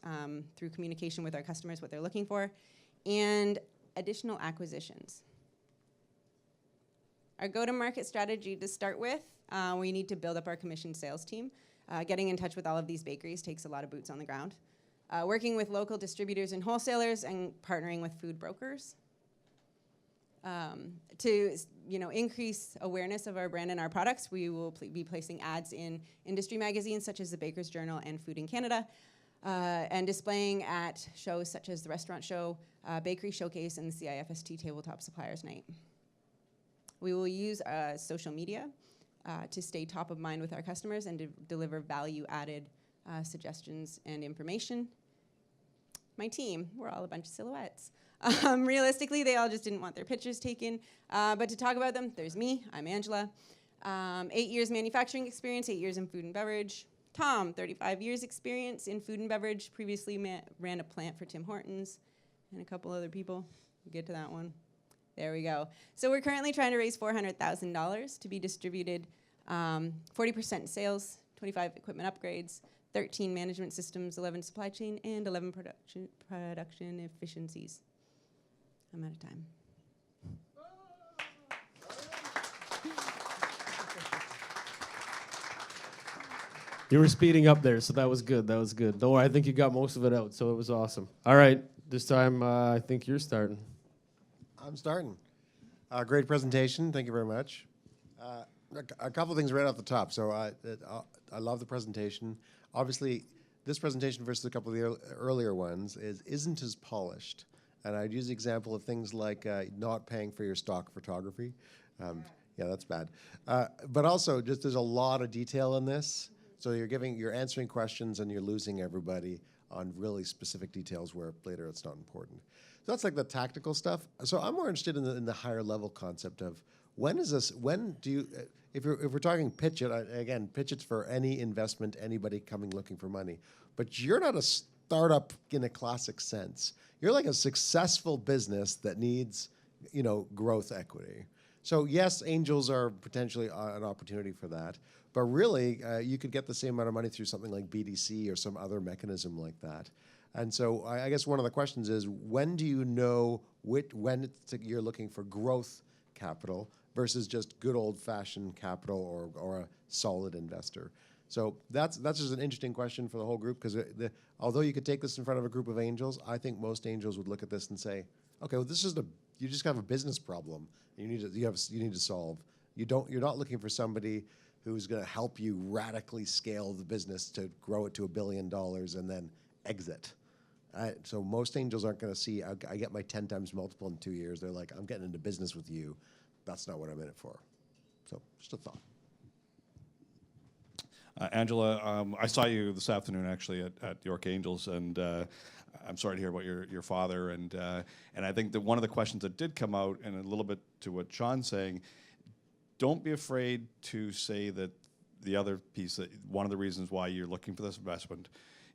through communication with our customers, what they're looking for, and additional acquisitions. Our go-to-market strategy to start with, we need to build up our commission sales team. Getting in touch with all of these bakeries takes a lot of boots on the ground. Working with local distributors and wholesalers and partnering with food brokers. To increase awareness of our brand and our products, we will be placing ads in industry magazines such as the Baker's Journal and Food in Canada, and displaying at shows such as the Restaurant Show, Bakery Showcase, and the CIFST Tabletop Suppliers Night. We will use social media to stay top of mind with our customers and to deliver value-added suggestions and information. My team, we're all a bunch of silhouettes. Realistically, they all just didn't want their pictures taken. But to talk about them, there's me, I'm Angela. 8 years manufacturing experience, 8 years in food and beverage. Tom, 35 years experience in food and beverage, previously ran a plant for Tim Hortons and a couple other people. We'll get to that one. There we go. So we're currently trying to raise $400,000 to be distributed, 40% sales, 25 equipment upgrades, 13 management systems, 11 supply chain, and 11 production efficiencies. I'm out of time. You were speeding up there, so that was good. That was good. Don't worry, I think you got most of it out, so it was awesome. All right, this time I think you're starting. I'm starting. Great presentation. Thank you very much. A couple things right off the top. So I love the presentation. Obviously, this presentation versus a couple of the earlier ones isn't as polished. And I'd use the example of things like not paying for your stock photography. Yeah, that's bad. But also, just there's a lot of detail in this. So you're answering questions and you're losing everybody on really specific details where later it's not important. So that's like the tactical stuff. So I'm more interested in the higher level concept of when do you, if we're talking pitch it, again, pitch it for any investment, anybody coming looking for money. But you're not a startup in a classic sense. You're like a successful business that needs, growth equity. So yes, angels are potentially an opportunity for that. But really, you could get the same amount of money through something like BDC or some other mechanism like that. And so I guess one of the questions is, when do you know when you're looking for growth capital versus just good old-fashioned capital or a solid investor? So that's just an interesting question for the whole group, because although you could take this in front of a group of angels, I think most angels would look at this and say, okay, well, you just have a business problem you need to solve. You're not looking for somebody who's going to help you radically scale the business to grow it to $1 billion and then exit. So most angels aren't going to see, I get my 10 times multiple in 2 years. They're like, I'm getting into business with you. That's not what I'm in it for. So just a thought. Angela, I saw you this afternoon actually at York Angels, and I'm sorry to hear about your father. And I think that one of the questions that did come out, and a little bit to what Sean's saying, don't be afraid to say that the other piece, that one of the reasons why you're looking for this investment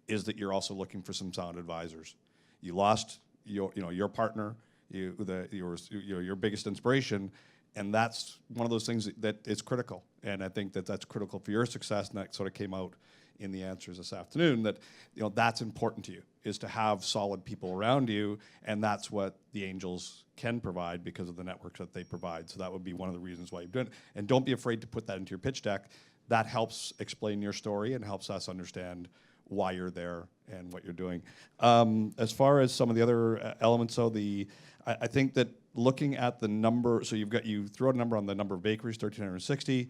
is that you're also looking for some sound advisors. You lost your partner, your biggest inspiration, and that's one of those things that is critical. And I think that that's critical for your success, and that sort of came out in the answers this afternoon, that that's important to you, is to have solid people around you, and that's what the Angels can provide because of the network that they provide. So that would be one of the reasons why you've done it. And don't be afraid to put that into your pitch deck. That helps explain your story and helps us understand why you're there and what you're doing. As far as some of the other elements, though, I think that looking at the number, so you throw a number on the number of bakeries, 1,360.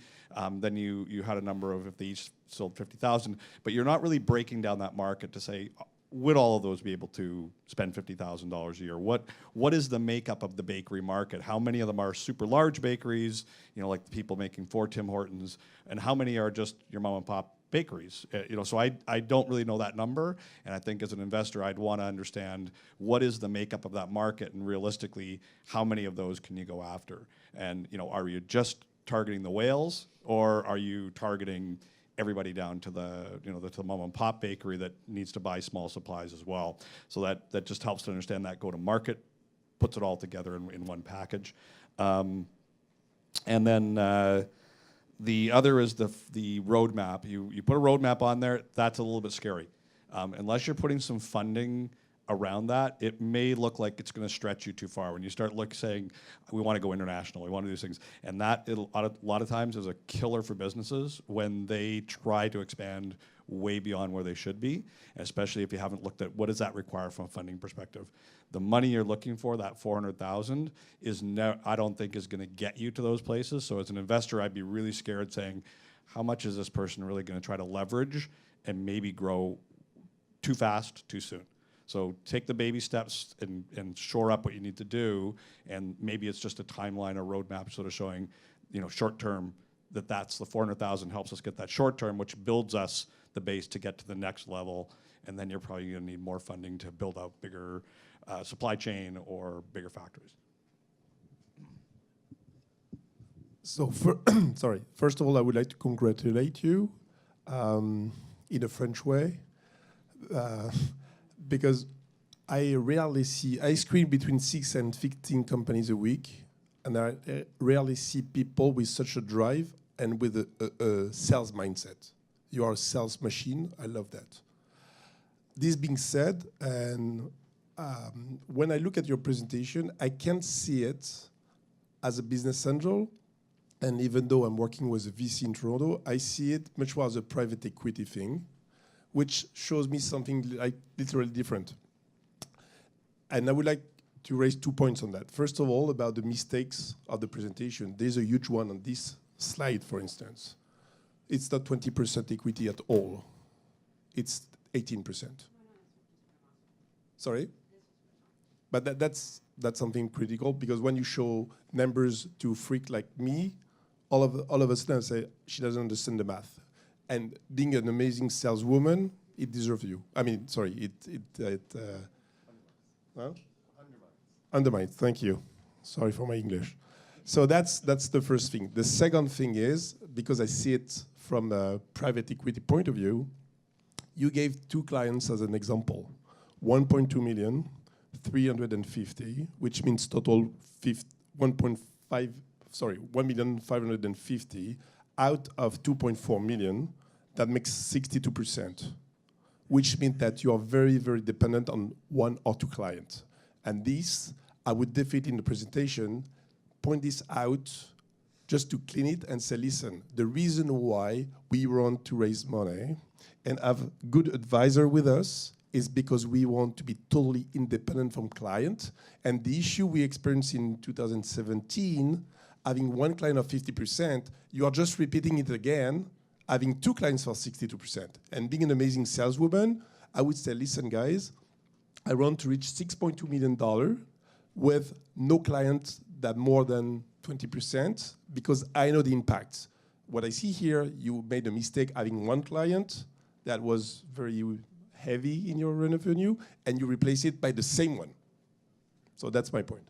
Then you had a number of if they each sold 50,000, but you're not really breaking down that market to say, would all of those be able to spend $50,000 a year? What is the makeup of the bakery market? How many of them are super large bakeries, like the people making 4 Tim Hortons, and how many are just your mom and pop bakeries? So I don't really know that number, and I think as an investor, I'd want to understand what is the makeup of that market, and realistically, how many of those can you go after? And are you just targeting the whales, or are you targeting everybody down to the mom and pop bakery that needs to buy small supplies as well? So that just helps to understand that go to market, puts it all together in one package. And then the other is the roadmap. You put a roadmap on there, that's a little bit scary. Unless you're putting some funding around that, it may look like it's going to stretch you too far. When you start saying, we want to go international, we want to do these things, and that a lot of times is a killer for businesses when they try to expand way beyond where they should be, especially if you haven't looked at what does that require from a funding perspective. The money you're looking for, that $400,000, I don't think is going to get you to those places. So as an investor, I'd be really scared saying, how much is this person really going to try to leverage and maybe grow too fast, too soon? So take the baby steps and shore up what you need to do, and maybe it's just a timeline or roadmap sort of showing, short term, that's the $400,000 helps us get that short term, which builds us the base to get to the next level, and then you're probably going to need more funding to build out bigger supply chain or bigger factories. So, first of all, I would like to congratulate you in a French way. Because I screen between 6 and 15 companies a week, and I rarely see people with such a drive and with a sales mindset. You are a sales machine. I love that. This being said, and when I look at your presentation, I can't see it as a business angel, and even though I'm working with a VC in Toronto, I see it much more as a private equity thing, which shows me something like literally different. And I would like to raise 2 points on that. First of all, about the mistakes of the presentation. There's a huge one on this slide, for instance. It's not 20% equity at all. It's 18%. Sorry? But that's something critical, because when you show numbers to a freak like me, all of a sudden say, she doesn't understand the math. And being an amazing saleswoman, it deserves you. I mean, sorry, undermines. Thank you. Sorry for my English. So that's the first thing. The second thing is, because I see it from a private equity point of view, you gave 2 clients as an example. 1.2 million, 350, which means total 1,550,000 out of 2.4 million. That makes 62%, which means that you are very, very dependent on 1 or 2 clients. And this, I would definitely in the presentation point this out just to clean it and say, listen, the reason why we want to raise money and have a good advisor with us is because we want to be totally independent from client. And the issue we experienced in 2017, having 1 client of 50%, you are just repeating it again, having 2 clients for 62%. And being an amazing saleswoman, I would say, listen, guys, I want to reach $6.2 million with no clients that more than 20% because I know the impact. What I see here, you made a mistake having one client that was very heavy in your revenue, and you replace it by the same one. So that's my point.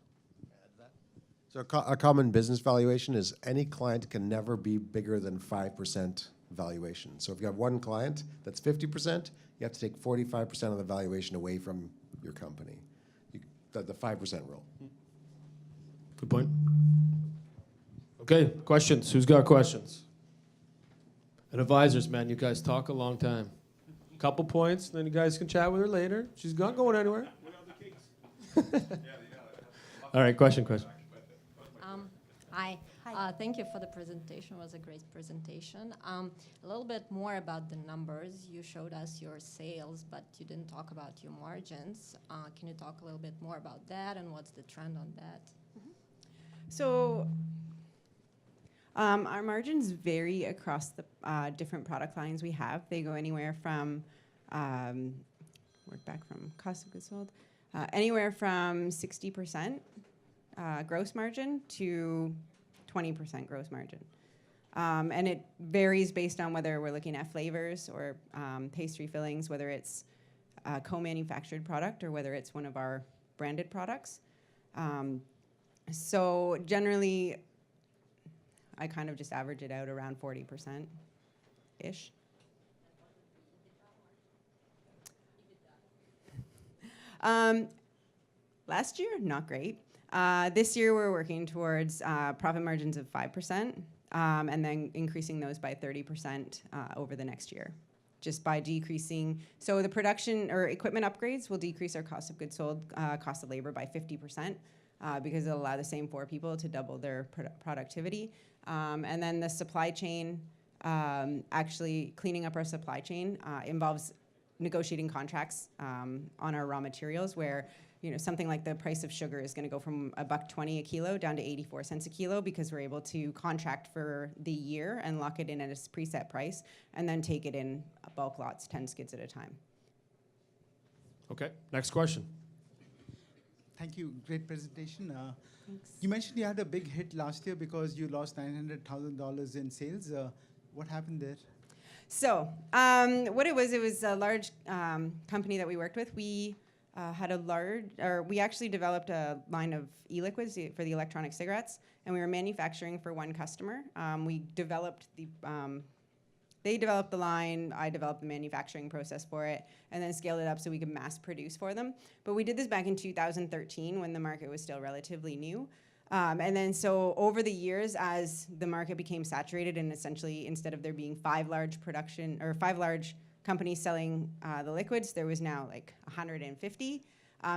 So a common business valuation is any client can never be bigger than 5% valuation. So if you have one client that's 50%, you have to take 45% of the valuation away from your company. The 5% rule. Good point. Okay, questions? Who's got questions? And advisors, man, you guys talk a long time. Couple points, then you guys can chat with her later. She's not going anywhere. All right, question. Hi. Thank you for the presentation. It was a great presentation. A little bit more about the numbers. You showed us your sales, but you didn't talk about your margins. Can you talk a little bit more about that and what's the trend on that? So our margins vary across the different product lines we have. They go anywhere from, work back from cost of goods sold, anywhere from 60% gross margin to 20% gross margin. And it varies based on whether we're looking at flavors or pastry fillings, whether it's a co-manufactured product or whether it's one of our branded products. So generally, I kind of just average it out around 40%-ish. Last year, not great. This year, we're working towards profit margins of 5%, and then increasing those by 30% over the next year, just by decreasing. So the production or equipment upgrades will decrease our cost of goods sold, cost of labor by 50%, because it'll allow the same 4 people to double their productivity. And then the supply chain, actually cleaning up our supply chain involves negotiating contracts on our raw materials where something like the price of sugar is going to go from $1.20 a kilo down to 84 cents a kilo because we're able to contract for the year and lock it in at a preset price and then take it in bulk lots, 10 skids at a time. Okay, next question. Thank you. Great presentation. You mentioned you had a big hit last year because you lost $900,000 in sales. What happened there? So what it was a large company that we worked with. We we actually developed a line of e-liquids for the electronic cigarettes, and we were manufacturing for one customer. They developed the line, I developed the manufacturing process for it, and then scaled it up so we could mass produce for them. But we did this back in 2013 when the market was still relatively new. And then so over the years, as the market became saturated and essentially instead of there being 5 large companies selling the liquids, there was now like 150.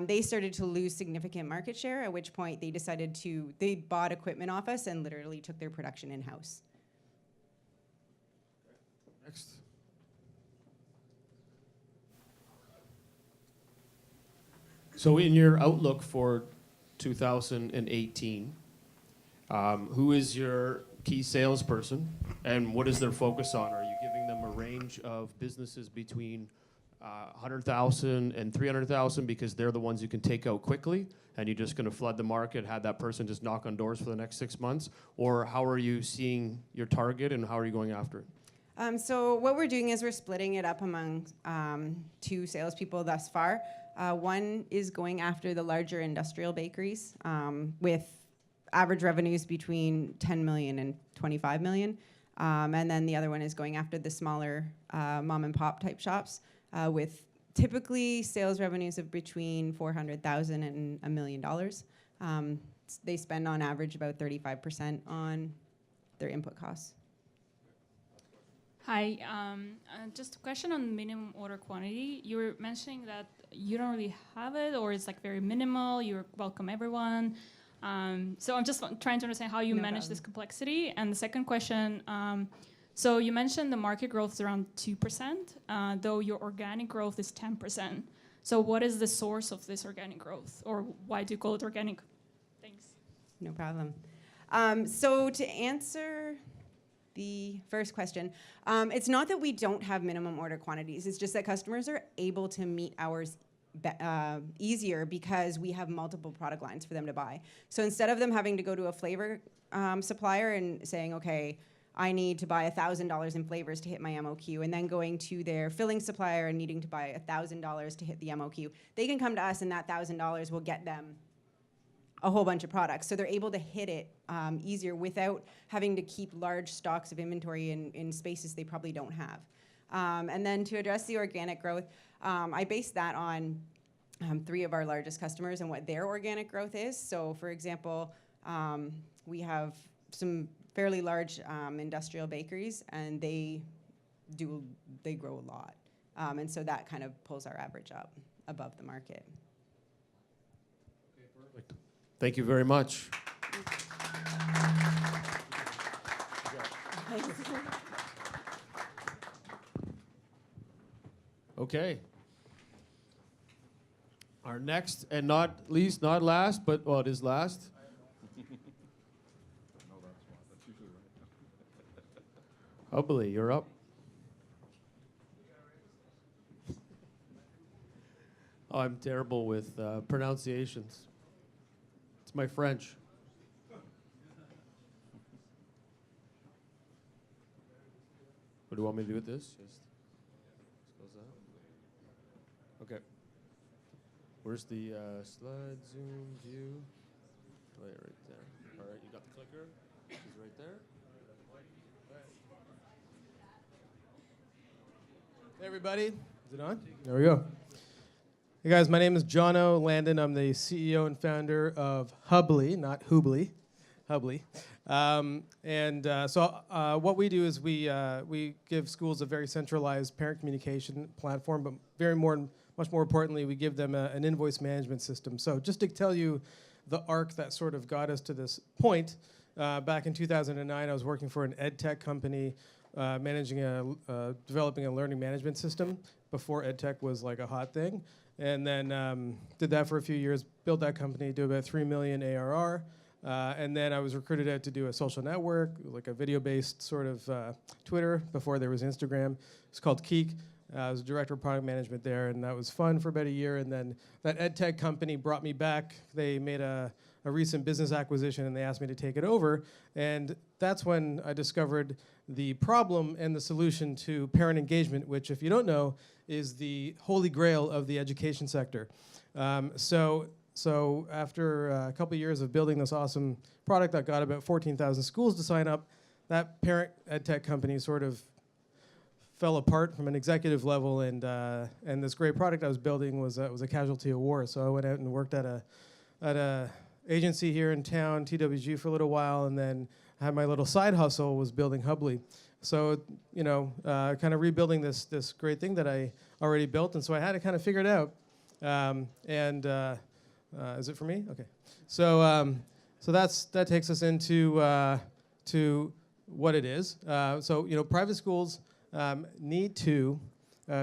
They started to lose significant market share, at which point they bought equipment off us and literally took their production in-house. Next. So in your outlook for 2018, who is your key salesperson and what is their focus on? Are you giving them a range of businesses between 100,000 and 300,000 because they're the ones you can take out quickly and you're just going to flood the market, have that person just knock on doors for the next 6 months? Or how are you seeing your target and how are you going after it? So what we're doing is we're splitting it up among 2 salespeople thus far. One is going after the larger industrial bakeries with average revenues between 10 million and 25 million. And then the other one is going after the smaller mom and pop type shops with typically sales revenues of between 400,000 and $1 million. They spend on average about 35% on their input costs. Hi, just a question on minimum order quantity. You were mentioning that you don't really have it, or it's like very minimal, you welcome everyone. So I'm just trying to understand how you manage this complexity. And the second question, so you mentioned the market growth is around 2%, though your organic growth is 10%. So what is the source of this organic growth, or why do you call it organic? Thanks. No problem. So to answer the first question, it's not that we don't have minimum order quantities. It's just that customers are able to meet ours easier because we have multiple product lines for them to buy. So instead of them having to go to a flavor supplier and saying, okay, I need to buy $1,000 in flavors to hit my MOQ, and then going to their filling supplier and needing to buy $1,000 to hit the MOQ, they can come to us and that $1,000 will get them a whole bunch of products. So they're able to hit it easier without having to keep large stocks of inventory in spaces they probably don't have. And then to address the organic growth, I based that on 3 of our largest customers and what their organic growth is. So for example, we have some fairly large industrial bakeries, and they grow a lot. And so that kind of pulls our average up above the market. Thank you very much. Okay. Our next, and not least, not last, but, well, it is last. Hubbly, you're up. Oh, I'm terrible with pronunciations. It's my French. What do you want me to do with this? Just close that. Okay. Where's the slide, zoom, view? Right there. All right, you got the clicker? It's right there. Hey, everybody. Is it on? There we go. Hey, guys, my name is Jono Landon. I'm the CEO and founder of Hubbly, not Hoobly, Hubbly. So what we do is we give schools a very centralized parent communication platform, but much more importantly, we give them an invoice management system. So just to tell you the arc that sort of got us to this point, back in 2009, I was working for an ed tech company developing a learning management system before ed tech was like a hot thing. And then did that for a few years, built that company, do about 3 million ARR. And then I was recruited out to do a social network, like a video-based sort of Twitter before there was Instagram. It's called Keek. I was director of product management there, and that was fun for about a year. And then that ed tech company brought me back. They made a recent business acquisition, and they asked me to take it over. And that's when I discovered the problem and the solution to parent engagement, which, if you don't know, is the holy grail of the education sector. So after a couple years of building this awesome product that got about 14,000 schools to sign up, that parent ed tech company sort of fell apart from an executive level, and this great product I was building was a casualty of war. So I went out and worked at a agency here in town, TWG, for a little while, and then I had my little side hustle was building Hubbly. So, kind of rebuilding this great thing that I already built, and so I had to kind of figure it out. Is it for me? Okay. So that takes us into to what it is. Private schools need to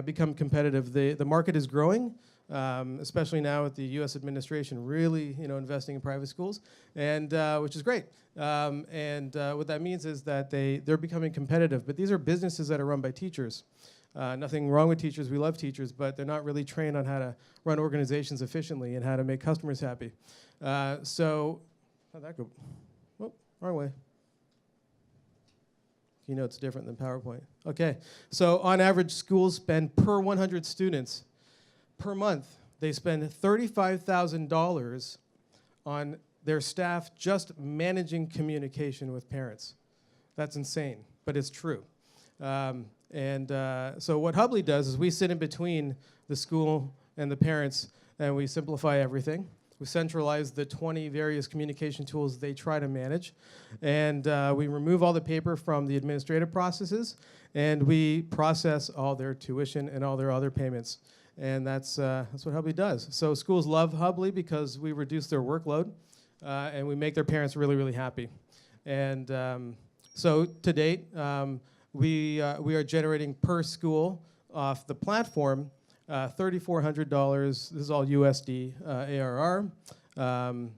become competitive. The market is growing, especially now with the U.S. administration really, investing in private schools, and which is great. What that means is that they're becoming competitive. But these are businesses that are run by teachers. Nothing wrong with teachers. We love teachers, but they're not really trained on how to run organizations efficiently and how to make customers happy. How'd that go? Oh, wrong way. It's different than PowerPoint. Okay, so on average, schools spend per 100 students per month. They spend $35,000 on their staff just managing communication with parents. That's insane, but it's true. So what Hubbly does is we sit in between the school and the parents, and we simplify everything. We centralize the 20 various communication tools they try to manage, and we remove all the paper from the administrative processes, and we process all their tuition and all their other payments. And that's what Hubbly does. So schools love Hubbly because we reduce their workload, and we make their parents really, really happy. And so to date, we are generating per school off the platform $3,400. This is all USD ARR.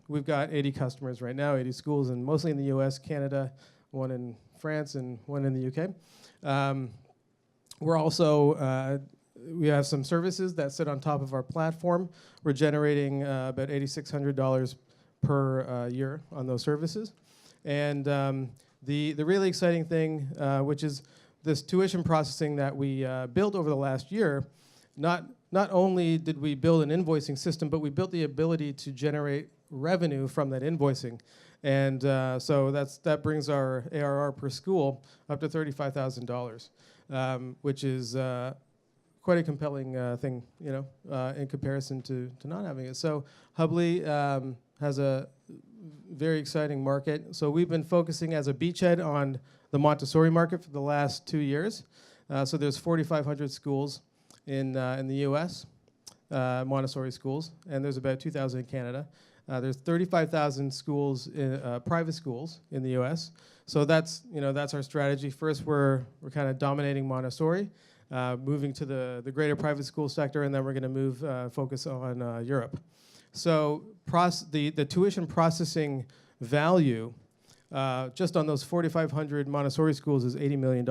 We've got 80 customers right now, 80 schools, and mostly in the US, Canada, one in France, and one in the UK. We're also we have some services that sit on top of our platform. We're generating about $8,600 per year on those services. And the really exciting thing, which is this tuition processing that we built over the last year, not only did we build an invoicing system, but we built the ability to generate revenue from that invoicing. And so that brings our ARR per school up to $35,000, which is quite a compelling thing, in comparison to not having it. So Hubbly has a very exciting market. So we've been focusing as a beachhead on the Montessori market for the last 2 years. So there's 4,500 schools in the U.S., Montessori schools, and there's about 2,000 in Canada. There's 35,000 schools, private schools in the U.S. So that's our strategy. First, we're kind of dominating Montessori, moving to the greater private school sector, and then we're going to move focus on Europe. So the tuition processing value just on those 4,500 Montessori schools is $80 million.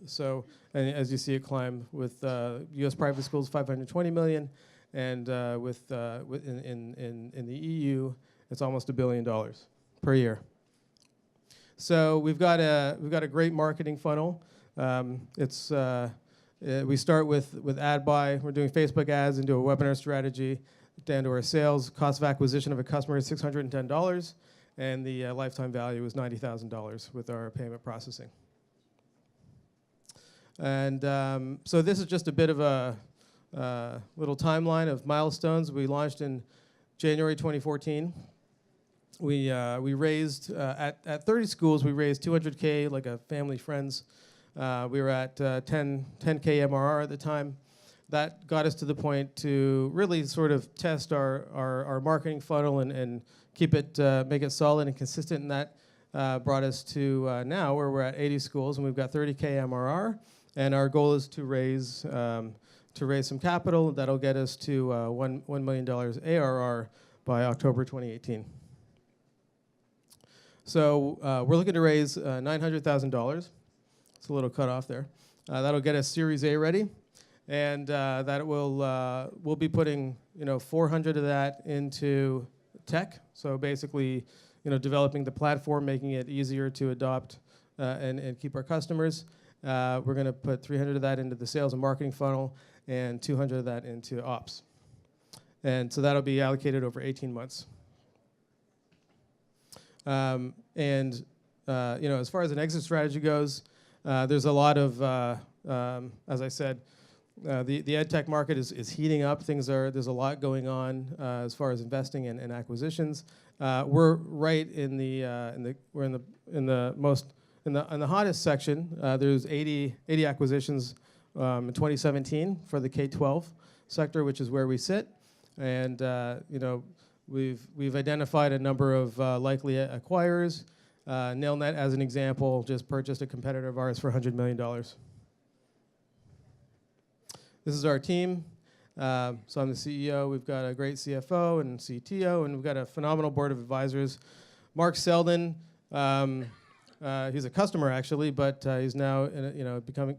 So, and as you see it climb with U.S. private schools, $520 million, and in the EU, it's almost $1 billion per year. So we've got a great marketing funnel. We start with ad buy. We're doing Facebook ads into a webinar strategy, down to our sales. Cost of acquisition of a customer is $610, and the lifetime value is $90,000 with our payment processing. And so this is just a bit of a little timeline of milestones. We launched in January 2014. We raised, at 30 schools, we raised $200K, like a family, friends. We were at 10K MRR at the time. That got us to the point to really sort of test our marketing funnel and keep it, make it solid and consistent. And that brought us to now where we're at 80 schools and we've got 30K MRR. And our goal is to raise some capital that'll get us to $1 million ARR by October 2018. So we're looking to raise $900,000. It's a little cut off there. That'll get us Series A ready, and that we'll be putting 400 of that into tech. So basically, developing the platform, making it easier to adopt and keep our customers. We're going to put 300 of that into the sales and marketing funnel, and 200 of that into ops. And so that'll be allocated over 18 months. As far as an exit strategy goes, there's a lot of, as I said, the ed tech market is heating up. There's a lot going on as far as investing and acquisitions. We're right in the hottest section. There's 80 acquisitions in 2017 for the K-12 sector, which is where we sit, and we've identified a number of likely acquirers. Nailnet, as an example, just purchased a competitor of ours for $100 million. This is our team. So I'm the CEO. We've got a great CFO and CTO, and we've got a phenomenal board of advisors. Mark Selden, he's a customer actually, but he's now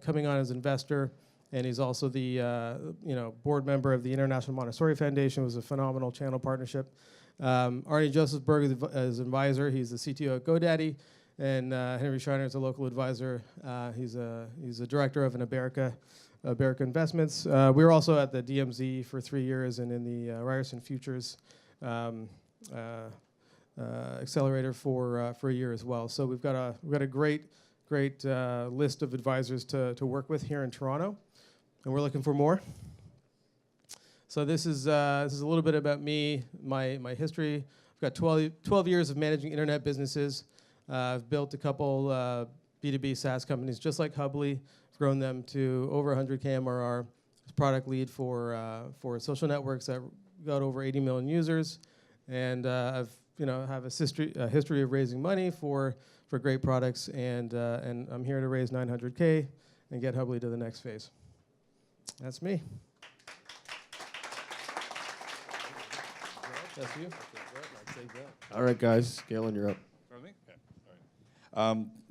coming on as investor, and he's also the board member of the International Montessori Foundation. It was a phenomenal channel partnership. Arnie Josephberg is advisor. He's the CTO at GoDaddy, and Henry Schreiner is a local advisor. He's a director of an Aberica Investments. We were also at the DMZ for 3 years and in the Ryerson Futures accelerator for a year as well. So we've got a great list of advisors to work with here in Toronto, and we're looking for more. So this is a little bit about me, my history. I've got 12 years of managing internet businesses. I've built a couple B2B SaaS companies just like Hubbly, grown them to over 100K MRR. As product lead for social networks that got over 80 million users, and I've have a history of raising money for great products, and I'm here to raise 900K and get Hubbly to the next phase. That's me. That's you. All right, guys. Galen, you're up.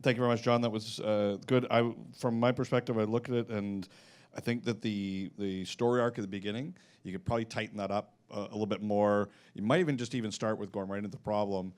Thank you very much, John. That was good. From my perspective, I look at it and I think that the story arc at the beginning, you could probably tighten that up a little bit more. You might even start with going right into the problem,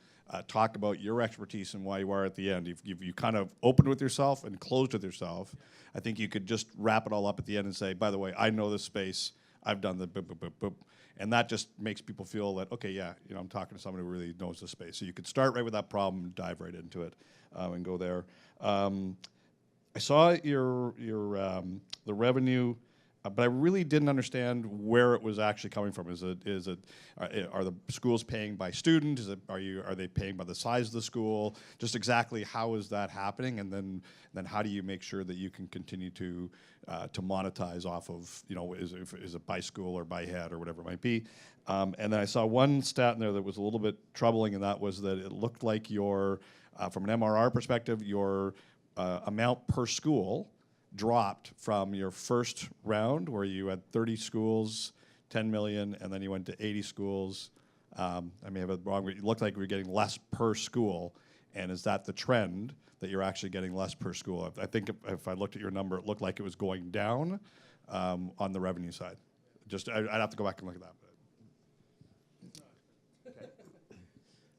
talk about your expertise and why you are at the end. You kind of opened with yourself and closed with yourself. I think you could just wrap it all up at the end and say, by the way, I know this space. I've done the boop, boop, boop, boop. And that just makes people feel that, okay, yeah, I'm talking to someone who really knows the space. So you could start right with that problem and dive right into it and go there. I saw the revenue, but I really didn't understand where it was actually coming from. Are the schools paying by student? Are they paying by the size of the school? Just exactly how is that happening? And then how do you make sure that you can continue to monetize off of, is it by school or by head or whatever it might be? And then I saw one stat in there that was a little bit troubling, and that was that it looked like from an MRR perspective, your amount per school dropped from your first round where you had 30 schools, 10 million, and then you went to 80 schools. I may have it wrong, but it looked like we were getting less per school. And is that the trend, that you're actually getting less per school? I think if I looked at your number, it looked like it was going down on the revenue side. I'd have to go back and look at that.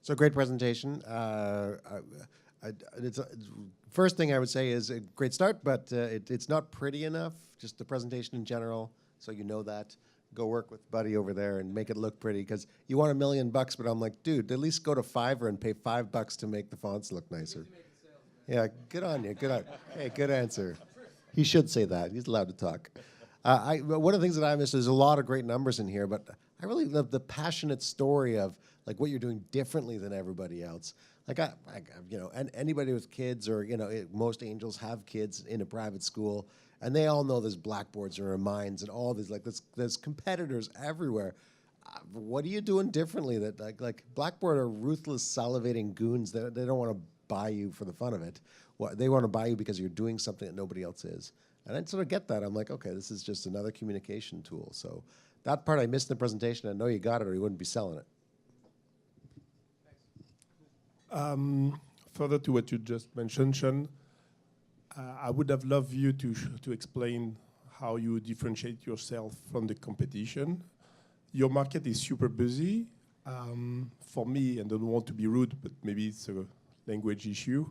So great presentation. First thing I would say is a great start, but it's not pretty enough, just the presentation in general, so you know that. Go work with Buddy over there and make it look pretty, because you want $1 million, but I'm like, dude, at least go to Fiverr and pay $5 to make the fonts look nicer. Yeah, good on you, good on. Hey, good answer. He should say that, he's allowed to talk. One of the things that I miss, there's a lot of great numbers in here, but I really love the passionate story of like what you're doing differently than everybody else. Like and anybody with kids, or most angels have kids in a private school, and they all know there's blackboards in their minds and all these there's competitors everywhere. What are you doing differently that like Blackboard are ruthless, salivating goons? They don't want to buy you for the fun of it. They want to buy you because you're doing something that nobody else is. And I sort of get that. I'm like, okay, this is just another communication tool. So that part I missed in the presentation. I know you got it, or you wouldn't be selling it. Further to what you just mentioned, Sean, I would have loved you to explain how you differentiate yourself from the competition. Your market is super busy. For me, and I don't want to be rude, but maybe it's a language issue,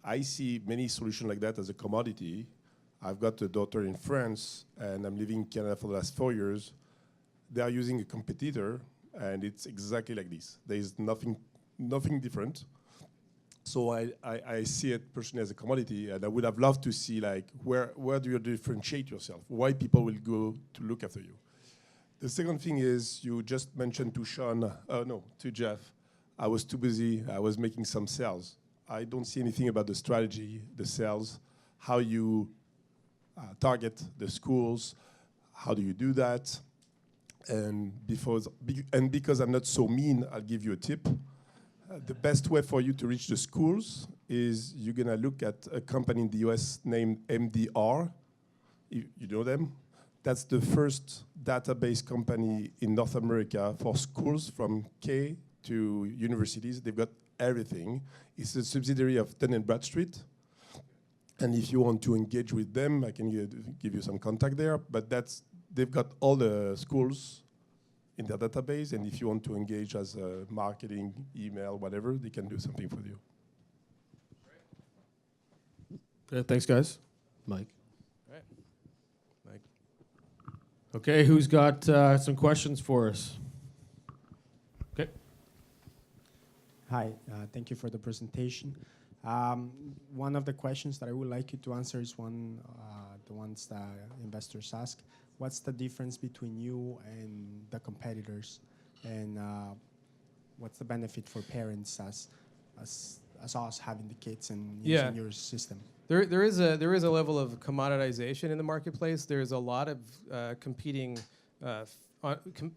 I see many solutions like that as a commodity. I've got a daughter in France, and I'm living in Canada for the last 4 years. They are using a competitor, and it's exactly like this. There is nothing different. So I see it personally as a commodity, and I would have loved to see like where do you differentiate yourself? Why people will go to look after you? The second thing is you just mentioned to Jeff, I was too busy. I was making some sales. I don't see anything about the strategy, the sales, how you target the schools, how do you do that? And because I'm not so mean, I'll give you a tip. The best way for you to reach the schools is you're going to look at a company in the US named MDR. You know them? That's the first database company in North America for schools from K to universities. They've got everything. It's a subsidiary of Dun & Bradstreet. And if you want to engage with them, I can give you some contact there. But they've got all the schools in their database, and if you want to engage as a marketing, email, whatever, they can do something for you. Okay, thanks, guys. Mike. All right. Mike. Okay, who's got some questions for us? Okay. Hi, thank you for the presentation. One of the questions that I would like you to answer is the ones that investors ask. What's the difference between you and the competitors, and what's the benefit for parents as us having the kids and using your system? There is a level of commoditization in the marketplace. There's a lot of competing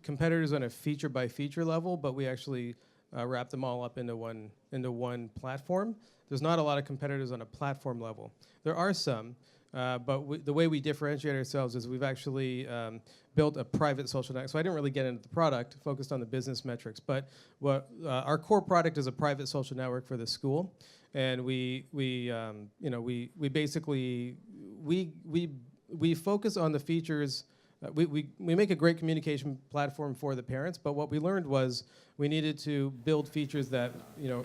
competitors on a feature by feature level, but we actually wrap them all up into one platform. There's not a lot of competitors on a platform level. There are some. But the way we differentiate ourselves is we've actually built a private social network. So I didn't really get into the product, focused on the business metrics. But our core product is a private social network for the school, and we basically we focus on the features. We make a great communication platform for the parents, but what we learned was we needed to build features that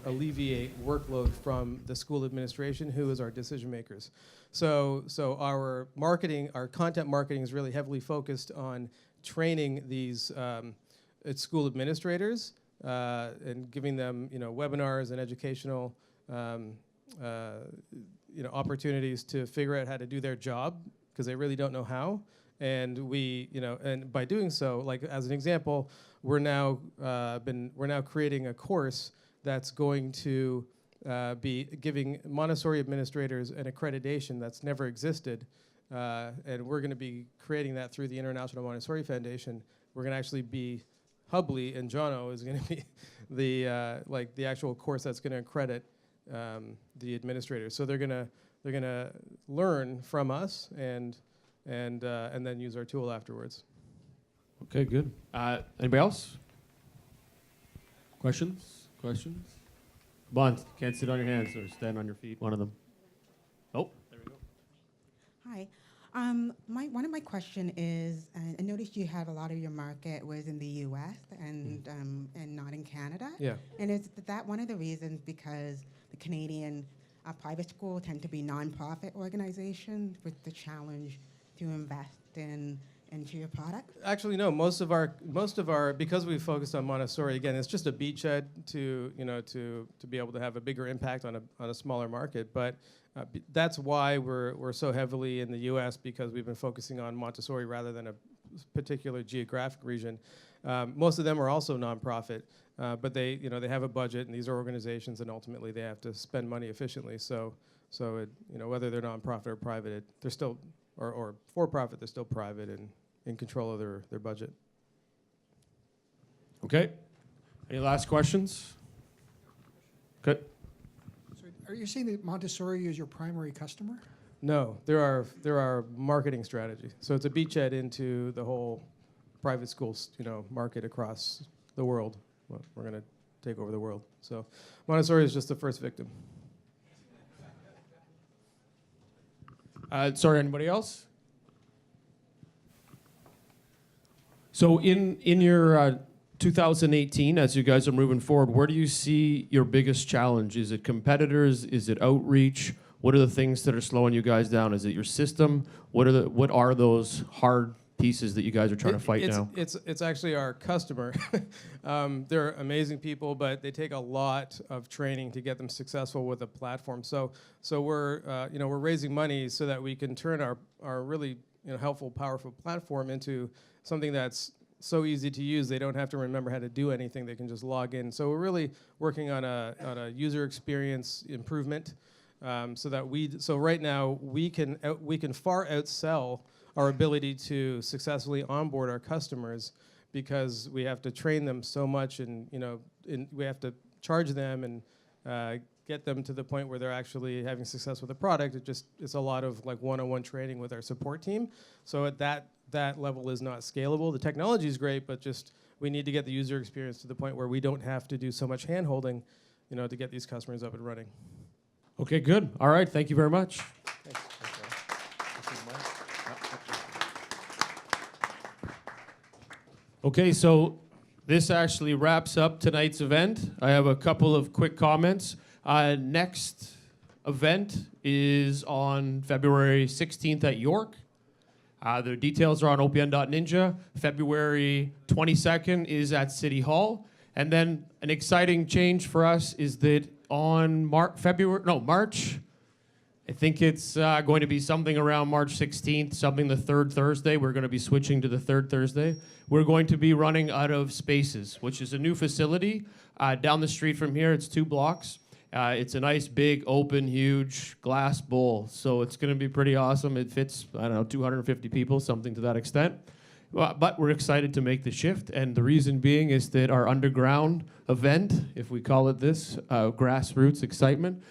alleviate workload from the school administration, who is our decision makers. So our marketing, our content marketing is really heavily focused on training these school administrators and giving them webinars and educational opportunities to figure out how to do their job, because they really don't know how. And and by doing so, like as an example, we're now creating a course that's going to be giving Montessori administrators an accreditation that's never existed, and we're going to be creating that through the International Montessori Foundation. We're going to actually be Hubley, and Jono is going to be the actual course that's going to accredit the administrators. So they're gonna learn from us and then use our tool afterwards. Okay, good. Anybody else? Questions? Bond, can't sit on your hands or stand on your feet. One of them. Oh, there we go. Hi. One of my question is, I noticed you have a lot of your market was in the U.S. and not in Canada. Yeah. And is that one of the reasons because the Canadian private school tend to be nonprofit organizations with the challenge to invest into your product? Actually, no. Most of our because we focused on Montessori, again, it's just a beachhead to be able to have a bigger impact on a smaller market. But that's why we're so heavily in the U.S., because we've been focusing on Montessori rather than a particular geographic region. Most of them are also nonprofit, but they have a budget, and these are organizations, and ultimately they have to spend money efficiently. So whether they're nonprofit or private, they're still or for profit, they're still private and in control of their budget. Okay. Any last questions? Good. So are you saying that Montessori is your primary customer? No, there are marketing strategies. So it's a beachhead into the whole private schools, market across the world. Well, we're going to take over the world. So Montessori is just the first victim. Sorry, anybody else? So in your 2018, as you guys are moving forward, where do you see your biggest challenge? Is it competitors? Is it outreach? What are the things that are slowing you guys down? Is it your system? What are those hard pieces that you guys are trying to fight now? It's actually our customer. They're amazing people, but they take a lot of training to get them successful with a platform. So we're raising money so that we can turn our really helpful, powerful platform into something that's so easy to use. They don't have to remember how to do anything. They can just log in. So we're really working on a user experience improvement, so right now we can far outsell our ability to successfully onboard our customers, because we have to train them so much, and we have to charge them and get them to the point where they're actually having success with the product. It's a lot of one-on-one training with our support team. So at that level is not scalable. The technology is great, but just we need to get the user experience to the point where we don't have to do so much hand-holding, to get these customers up and running. Okay, good. All right, thank you very much. Thanks. Okay, so this actually wraps up tonight's event. I have a couple of quick comments. Next event is on February 16th at York. The details are on opn.ninja. February 22nd is at City Hall. And then an exciting change for us is that on March, I think it's going to be something around March 16th, something the third Thursday. We're going to be switching to the third Thursday. We're going to be running out of Spaces, which is a new facility down the street from here. It's 2 blocks. It's a nice, big, open, huge glass bowl. So it's going to be pretty awesome. It fits, 250 people, something to that extent. But we're excited to make the shift. And the reason being is that our underground event, if we call it this, grassroots excitement,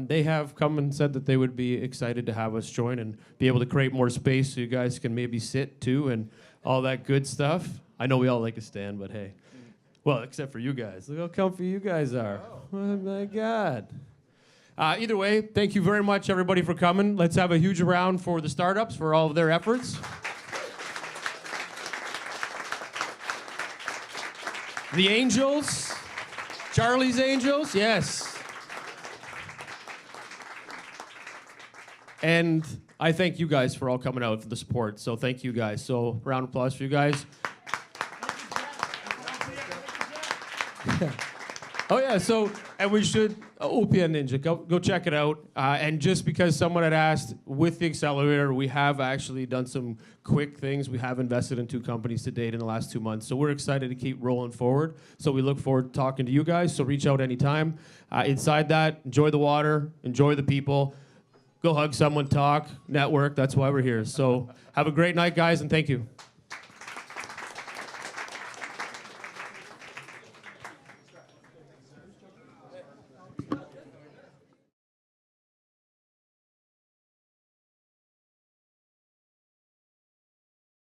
they have come and said that they would be excited to have us join and be able to create more space so you guys can maybe sit too and all that good stuff. I know we all like to stand, but hey. Well, except for you guys. Look how comfy you guys are. Oh my God. Either way, thank you very much, everybody, for coming. Let's have a huge round for the startups for all of their efforts. The Angels, Charlie's Angels, yes. And I thank you guys for all coming out for the support. So thank you guys. So round of applause for you guys. Oh yeah, so, and we should, OPN Ninja, go check it out. And just because someone had asked, with the accelerator, we have actually done some quick things. We have invested in 2 companies to date in the last 2 months. So we're excited to keep rolling forward. So we look forward to talking to you guys. So reach out anytime. Inside that, enjoy the water, enjoy the people. Go hug someone, talk, network. That's why we're here. So have a great night, guys, and thank you.